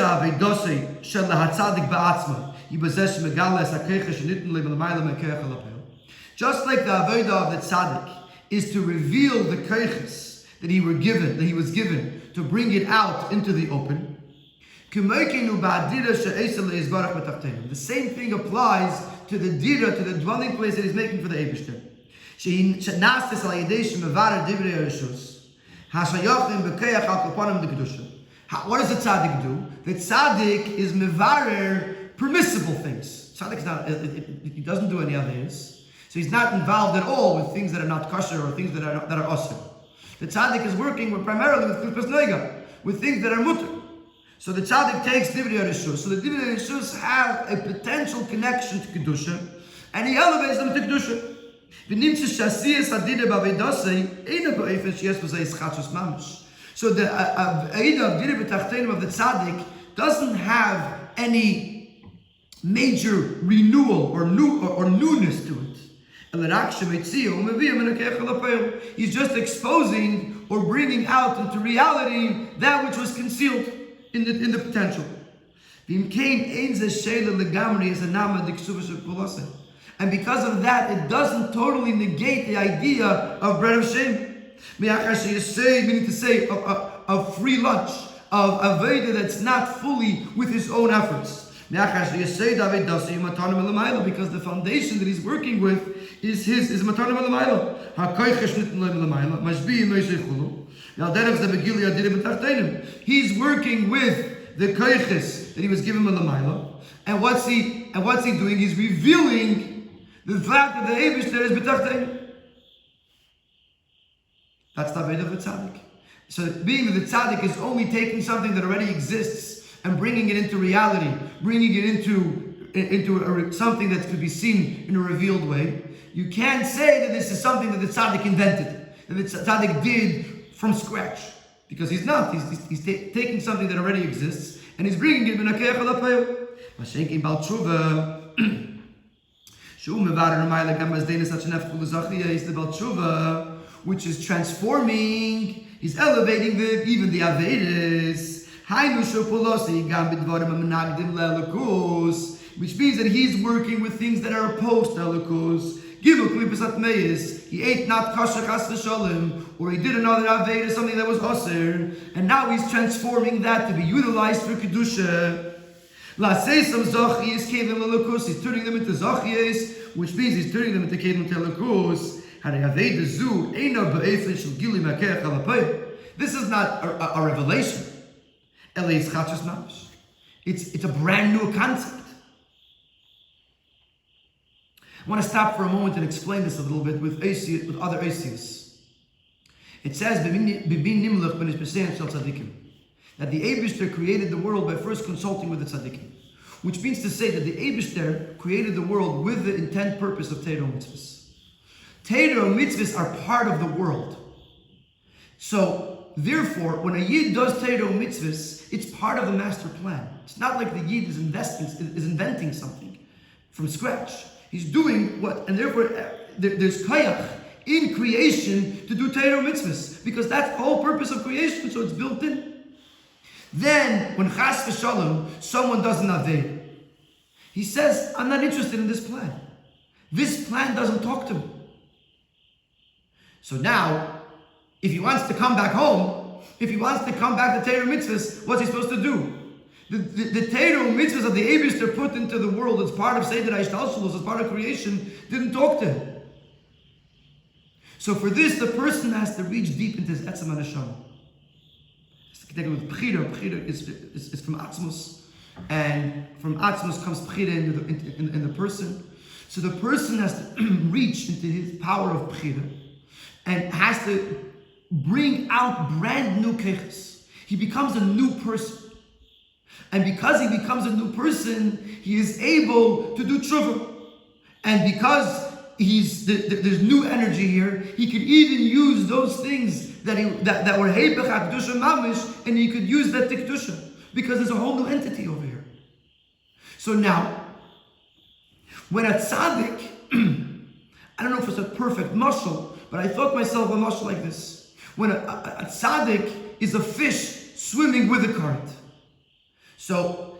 Speaker 1: the avodah of the tzaddik is to reveal the keiches that he was given to bring it out into the open. The same thing applies to the dira, to the dwelling place that he's making for the Eibishter. What does the tzaddik do? The tzaddik is mevarer permissible things. He doesn't do any others. So he's not involved at all with things that are not kosher or things that are osir. The tzaddik is working primarily with klipas noiga, with things that are mutter. So the tzaddik takes divrei rishus. So the divrei rishus have a potential connection to kedusha, and he elevates them to kedusha. So the Eidah of Dira B'Tachtenim of the Tzaddik doesn't have any major renewal or newness to it. He's just exposing or bringing out into reality that which was concealed in the potential. And because of that, it doesn't totally negate the idea of bread of shame. Meaning to say of free lunch, of Aveda that's not fully with his own efforts. Because the foundation that he's working with is Matana Malamayla. He's working with the koiches that he was given Malamayla. And what's he doing? He's revealing the fact that the Eibush there is B'tachtein. That's the Aveda of the Tzaddik. So being that the Tzaddik is only taking something that already exists and bringing it into reality, bringing it into something that could be seen in a revealed way, you can't say that this is something that the Tzaddik invented, that the Tzaddik did from scratch. Because he's not. He's taking something that already exists and he's bringing it b'nakeach alapayu. Mashenki bal tshuva. Which is transforming, he's elevating even the Averis. Which means that he's working with things that are opposed to Elokus. He ate not kosher chas v'sholem, or he did another Aveda, something that was osir, and now he's transforming that to be utilized for Kedusha. He's turning them into Zachiyas, which means he's turning them into Kedem Telekus. This is not a revelation. It's a brand new concept. I want to stop for a moment and explain this a little bit with other Asias. It says that the Eibishter created the world by first consulting with the tzaddikim, which means to say that the Eibishter created the world with the intent purpose of Torah mitzvahs. Torah mitzvahs are part of the world. So, therefore, when a Yid does Torah mitzvahs, it's part of the master plan. It's not like the Yid is inventing something from scratch. He's doing what, and therefore there's kayach in creation to do Torah mitzvahs, because that's the whole purpose of creation, so it's built in. Then, when chas v'shalom, someone does an aved, he says, I'm not interested in this plan. This plan doesn't talk to me. So now, if he wants to come back home, if he wants to come back to Torah mitzvahs, what's he supposed to do? The Torah mitzvahs of the Eibishter put into the world as part of Seder HaIshtalshalos, as part of creation, didn't talk to him. So for this, the person has to reach deep into his etzem haneshama. It's connected with Bechira. Bechira is from Atzmos, and from Atzmos comes Bechira in the person. So the person has to reach into his power of Bechira, and has to bring out brand new keches. He becomes a new person. And because he becomes a new person, he is able to do tshuva. And because there's new energy here, he could even use those things that were heipach hakdusha mamish, and he could use that to kedusha, because there's a whole new entity over here. So now, when a tzaddik, I don't know if it's a perfect mashal, but I thought myself a mashal like this. When a tzaddik is a fish swimming with a current. So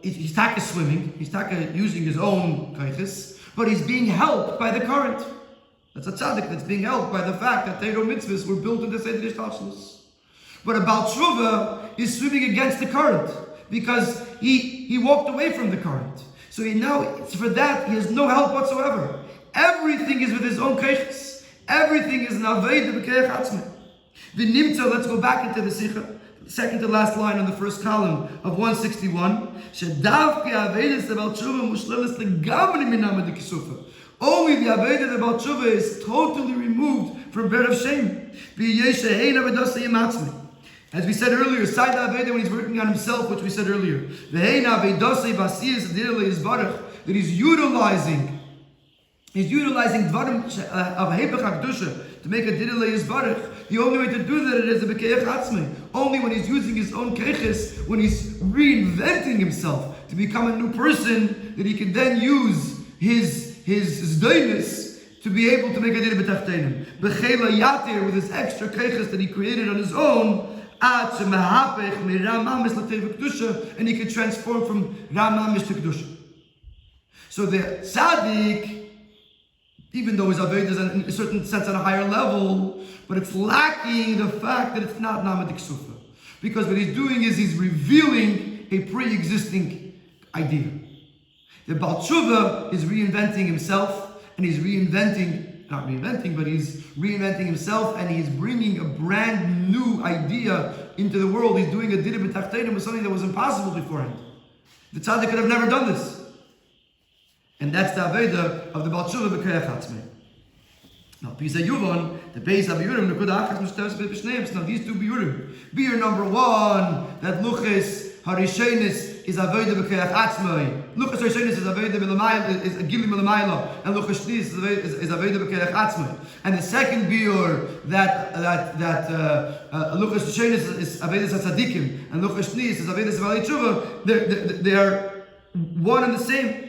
Speaker 1: he's taka swimming, he's taka using his own kaiches, but he's being helped by the current. That's a tzaddik that's being helped by the fact that Torah mitzvahs were built into Seder HaIshtalshalos. But a Baal Tshuva is swimming against the current because he walked away from the current. So for that, he has no help whatsoever. Everything is with his own kaiches. Everything is an aveda b'keich atzmei. V'nimtza, let's go back into the Sikha. Second to last line on the first column of 161. Only the Aveda of Baal Tshuva is totally removed from bread of shame. As we said earlier, Side Aveda when he's working on himself, which we said earlier. That he's utilizing dvarim of heipach hakdusha to make a didele yisbarach. The only way to do that is a bekeich atzmei. Only when he's using his own keches, when he's reinventing himself to become a new person, that he can then use his doinus to be able to make a dira b'tachtenim. B'chela yatir, with his extra keiches that he created on his own, and he could transform from Ramamish to Kedusha. So the tzaddik, even though his avodah is in a certain sense at a higher level, but it's lacking the fact that it's not Namadik Sufa. Because what he's doing is he's revealing a pre-existing idea. The Baal Tshuva is reinventing himself, and he's not reinventing, but he's reinventing himself, and he's bringing a brand new idea into the world. He's doing a dira b'tachtenim with something that was impossible beforehand. The tzaddik could have never done this. And that's the avodah of the Baal Tshuva b'koyach atzmei. Now, Pisa Yuvon, the base of Biurim, now these two Biurim. Biur number one, that Luchis Harishenis is avodah b'koyach atzmei. Luchis Harishenis is avodah b'lamayla, is a gilim b'lamayla, and Luchis Shnis is avodah b'koyach atzmei. And the second Biur, that Luchis Harishenis is avodah tzadikim, and Luchis Shnis is avodah b'alei tshuva. They are one and the same.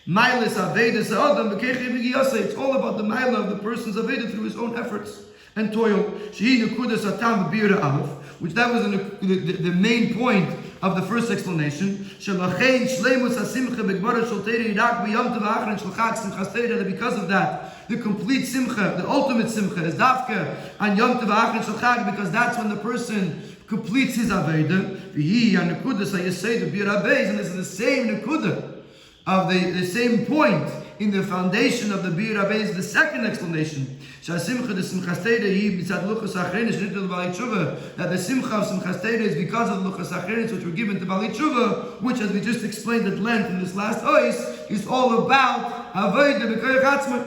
Speaker 1: Mailis Avedas Adam B'Kechi V'Giyasa. It's all about the Maila of the person's Aveda through his own efforts and toil. Shehi Nekudas Atam B'Bira Aleph, which that was the main point of the first explanation. Shelachein Shleimus HaSimcha B'Gmara Shel Teirei Rak B'Yom Tov Ha'achron Shel Chag Simchas Teirei. That because of that, the complete Simcha, the ultimate Simcha, is Dafka on Yom Tov Ha'achron Shel Chag, because that's when the person completes his Aveda. V'hi HaNekudas HaYesei B'Bira Beis, and this is the same Nekudah of the same point in the foundation of the Bir Rabbi is the second explanation. That the Simcha of Simchas Teirei is because of Luchas Achrenis, which were given to Bali Tshuva, which, as we just explained at length in this last ois, is all about Avodah B'Koyach Atzmei.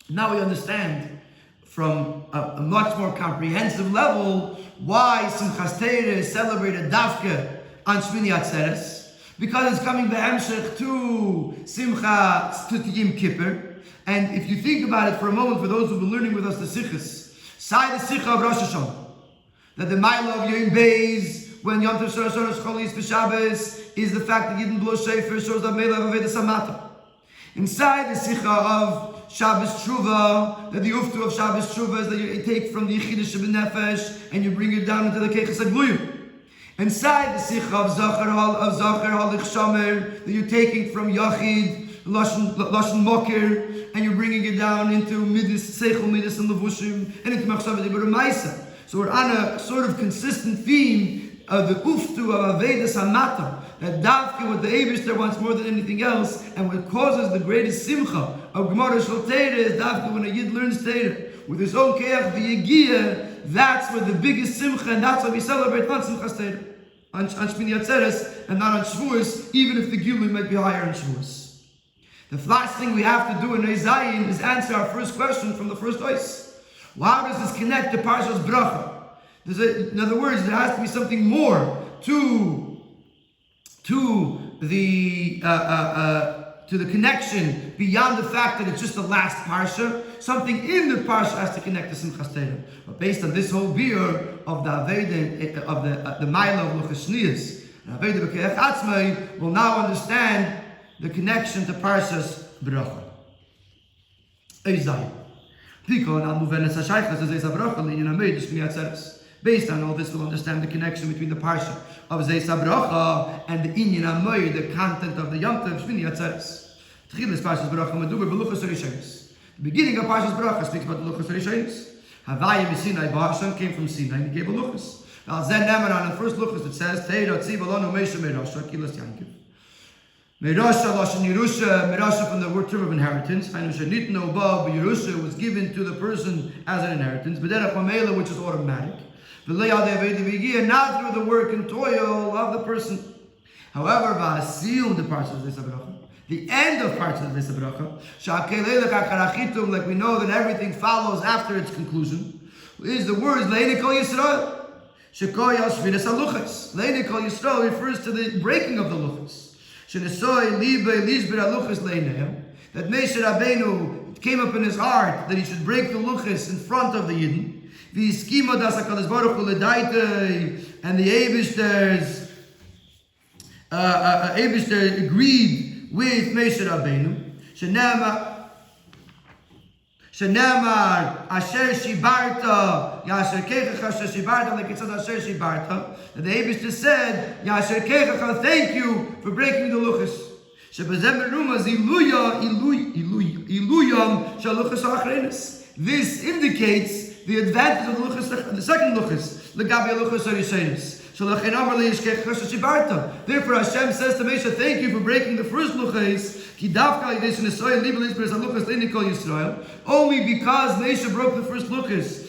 Speaker 1: Now we understand from a much more comprehensive level why Simchas Teirei is celebrated Dafke on Shmini Atzeres. Because it's coming be'emshech to Simcha, to Yom Kippur. And if you think about it for a moment, for those who've been learning with us the Sichas, Sai the Sicha of Rosh Hashanah, that the Maila of Yom Beis, when Yom Tov Shor Shor Cholis B'Shabbos, is the fact that you didn't blow Shofar, shows that Meila of Aveda Samata. Inside the Sicha of Shabbos Tshuva, that the Uftu of Shabbos Tshuva is that you take from the Yechidah Shebin Nefesh, and you bring it down into the Keiches HaGluyim. Inside the Sikha of Zachar Halich Shomer, that you're taking from Yachid, Lashon Mokir, and you're bringing it down into Midas, Seichel Midas and Levushim, and into Machshavah Dibur Maisa. So we're on a sort of consistent theme of the Uftu of Avedas Hamata, that Davke, what the Eibishter wants more than anything else, and what causes the greatest Simcha of Gemara Shel Teirei is Davke when a Yid learns Teirei. With his own Keach V'Yegiyah, that's where the biggest Simcha, and that's why we celebrate on Simchas Teirei, on Shmini Atzeres, and not on Shavuos, even if the Gilui might be higher on Shavuos. The last thing we have to do in Zayin is answer our first question from the first ois. Well, how does this connect to Parshas Bracha? In other words, there has to be something more to the connection beyond the fact that it's just the last parsha. Something in the parsha has to connect to Simchas Teirei. But based on this whole beer of the Aveda, of the Maila of Luchas Shnias, and Aveda B'Koyach Atzmei, we'll now understand the connection to Parshas Bracha. Eizai. Based on all this, we'll understand the connection between the parsha of Zeis HaBracha and the Inyan HaMoed, the content of the Yom Tov Shmini Atzeres. Tchilas Parshas Bracha Meduber B'Luchas Harishonos. The beginning of Parshas Bracha speaks about the Luchas Harishonos. Havaya B'Sinai, Hashem came from Sinai and he gave a Luchas. Now Zen Nemeran, on the first Luchas, it says, Teira Tziv Alonu Moshe Meirasha Kilas Yankiv. Meirasha Lashon Yerusha, Meirasha from the word term of inheritance. Hainu Shenitno Ba Yerusha was given to the person as an inheritance. B'derech Mamela, which is automatic. Not through the work and toil of the person. However, the end of parts of this Bracha, like we know that everything follows after its conclusion, is the words Leini Kol Yisrael. Leini Kol Yisrael refers to the breaking of the luchas. That Moshe Rabbeinu came up in his heart that he should break the luchas in front of the Yidden. And the Eibishter agreed with Moshe Rabbeinu. Shenemar, Asher Shibarta, Yasher Kechacha, Asher Shibarta, like it says Asher Shibarta. And the Eibishter said, Yasher Kechacha, thank you for breaking the luchas. Shebazem Meruma, Iluyam, Shaluchas Achrenis. This indicates the advantage of the luchas, the second luchas, Legabi Luchas Arishenis. Therefore, Hashem says to Moshe, thank you for breaking the first luchas. Only because Moshe broke the first luchas.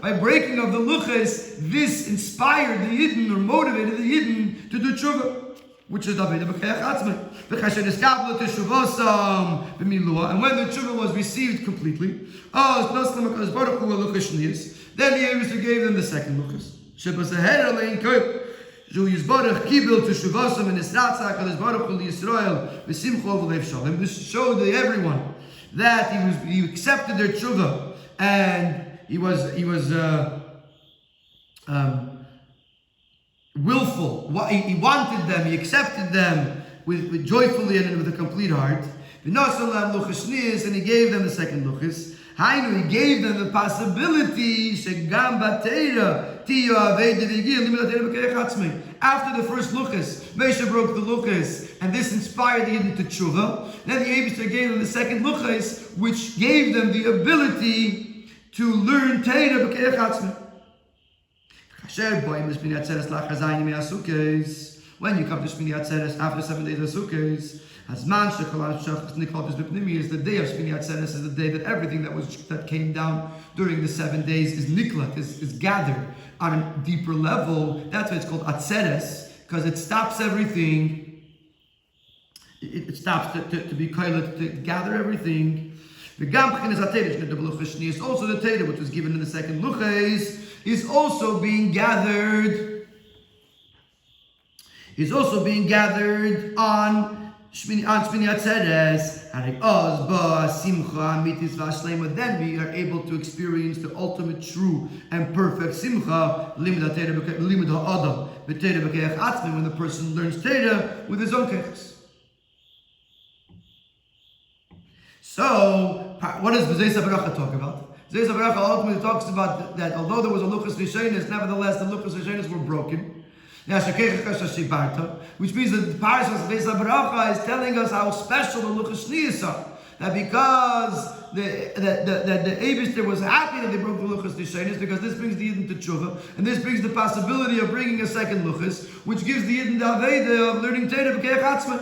Speaker 1: By breaking of the luchas, this inspired the Yidden or motivated the Yidden to do tshuva, which is David b'keach atzmei. And when the tshuva was received completely, then the Eibishter gave them the second luchas. This showed to everyone that he accepted their tshuva and he was willful. He wanted them, he accepted them with joyfully and with a complete heart. And he gave them the second luchas. He gave them the possibility after the first luchas, Moshe broke the luchas, and this inspired the Yidden to tshuva. Then the Eibishter gave them the second luchas, which gave them the ability to learn Torah b'keach atzmei. When you come to Shmini Atzeres after 7 days of Sukkot, is the day of Shmini Atzeres is the day that everything that came down during the 7 days is niklat, is gathered on a deeper level. That's why it's called Atzeres, because it stops everything. It stops to be kailat, to gather everything. Also the Torah which was given in the second luchas is also being gathered. Is also being gathered on Shmini Atzeres. Then we are able to experience the ultimate true and perfect simcha, when the person learns Torah with his own kechas. So, what does Vezos HaBracha talk about? Vezos HaBracha ultimately talks about that although there was a luchas rishonos, nevertheless the luchas rishonos were broken. Which means that the parasha of Vezos HaBracha is telling us how special the luchas shniyos are. That because the Eibishter was happy that they broke the luchas rishonos, because this brings the Yidden to tshuva, and this brings the possibility of bringing a second luchas, which gives the Yidden the aveda of learning Torah b'keach atzmei.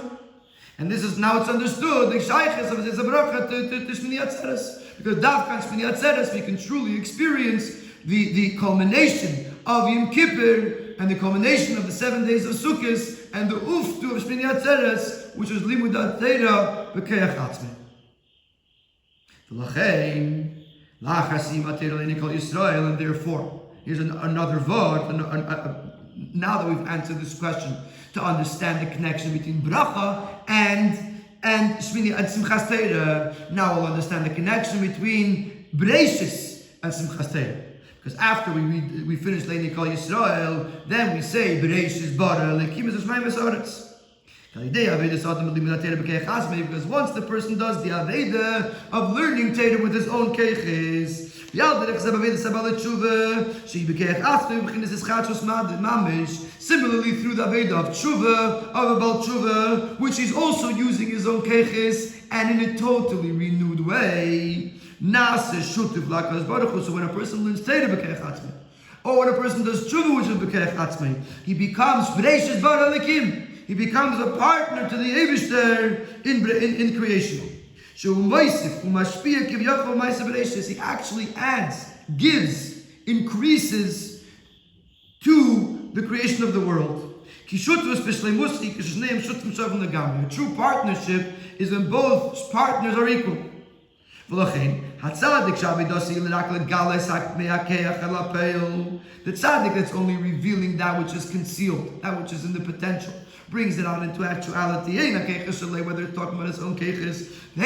Speaker 1: And this is now it's understood the shaychus of Vezos HaBracha to Shmini Atzeres, because davkan Shmini Atzeres we can truly experience the culmination of Yom Kippur and the culmination of the 7 days of Sukkot and the uftu of Shmini Atzeres, which is limudat Torah b'keach atzmei. And therefore, here's another word. Now that we've answered this question, to understand the connection between bracha and Shmini and Simchas Torah, now we'll understand the connection between Bereishis and Simchas Torah. Because after we finish Leini Kol Yisrael, then we say Bereishis bara lekim es Shemaim v'Saaretz. Because once the person does the aveda of learning Torah with his own keches, similarly through the aveda of tshuva, of a bal tshuva, which is also using his own keches and in a totally renewed way. So when a person learns Torah b'keach atzmei, or when a person does tshuva which is b'keach atzmei, he becomes Bereishis bara lekim. He becomes a partner to the Eibishter in creation. He actually adds, gives, increases to the creation of the world. A true partnership is when both partners are equal. The tzaddik that's only revealing that which is concealed, that which is in the potential. brings it on into actuality. Whether it's talking about his own keches. So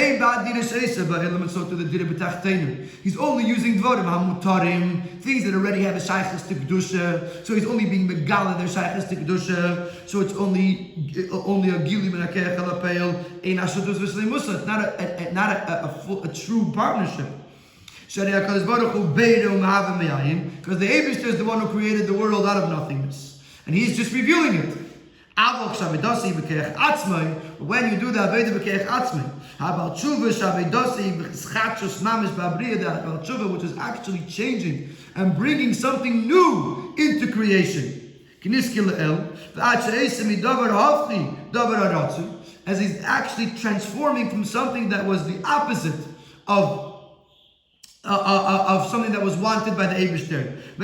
Speaker 1: to the dira b'tachtenim. He's only using dvarim hamutarim, things that already have a shaykhis to kedusha. So he's only being megala their shaykhis to kedusha. So it's only a gilim and a kech alapeil. It's not a true partnership. Because the Eibishter is the one who created the world out of nothingness, and he's just revealing it. When you do the Aveda B'Keach Atzmai, which is actually changing and bringing something new into creation. As he's actually transforming from something that was the opposite of something that was wanted by the Eibishter. A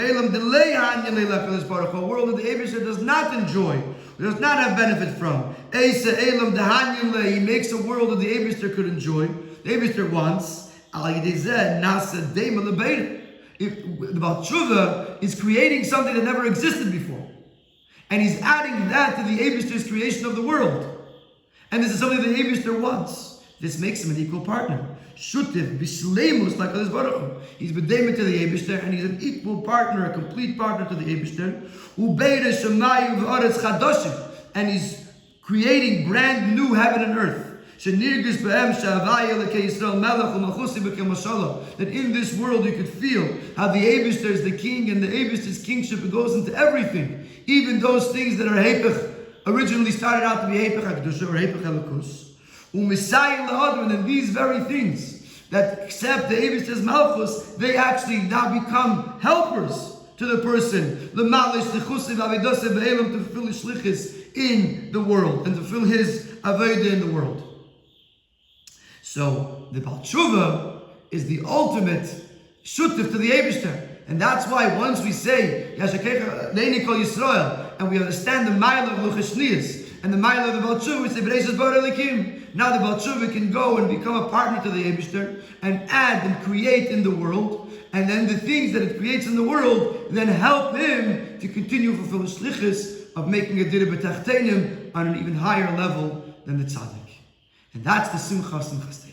Speaker 1: world that the Eibishter does not enjoy, does not have benefit from. He makes a world that the Eibishter could enjoy. The Eibishter wants. The Baal Tshuva is creating something that never existed before, and he's adding that to the Eibishter's creation of the world. And this is something the Eibishter wants. This makes him an equal partner. Shutiv b'shleimus like this Baruch Hu. He's b'deimet to the Eibishter, and he's an equal partner, a complete partner to the Eibishter. Ubeira shemayim v'aretz chadoshim, and he's creating brand new heaven and earth. Shenirgish b'hem she'avaya l'kei Yisrael melech u'malchusi b'kem mashallah. That in this world you could feel how the Eibishter is the king, and the Eibishter's kingship goes into everything, even those things that are hepech, originally started out to be hepech hakdusha or hepech elokus. And then these very things that accept the Eibishter's malchus, they actually now become helpers to the person, the malish, the chusiv, avedose, ve'elam, to fulfill his shlichus in the world and to fulfill his aveda in the world. So the Baal Tshuva is the ultimate shutif to the Eibishter. And that's why once we say Yashakecha Leini Kol Yisrael, and we understand the mile of Luchashnias and the mile of the Baal Tshuva, we say B'reishas Bar Elikim. Now the Baal Tshuva can go and become a partner to the Eibishter and add and create in the world, and then the things that it creates in the world then help him to continue to fulfill the shlichus of making a dira b'tachtenim on an even higher level than the tzaddik. And that's the Simchas.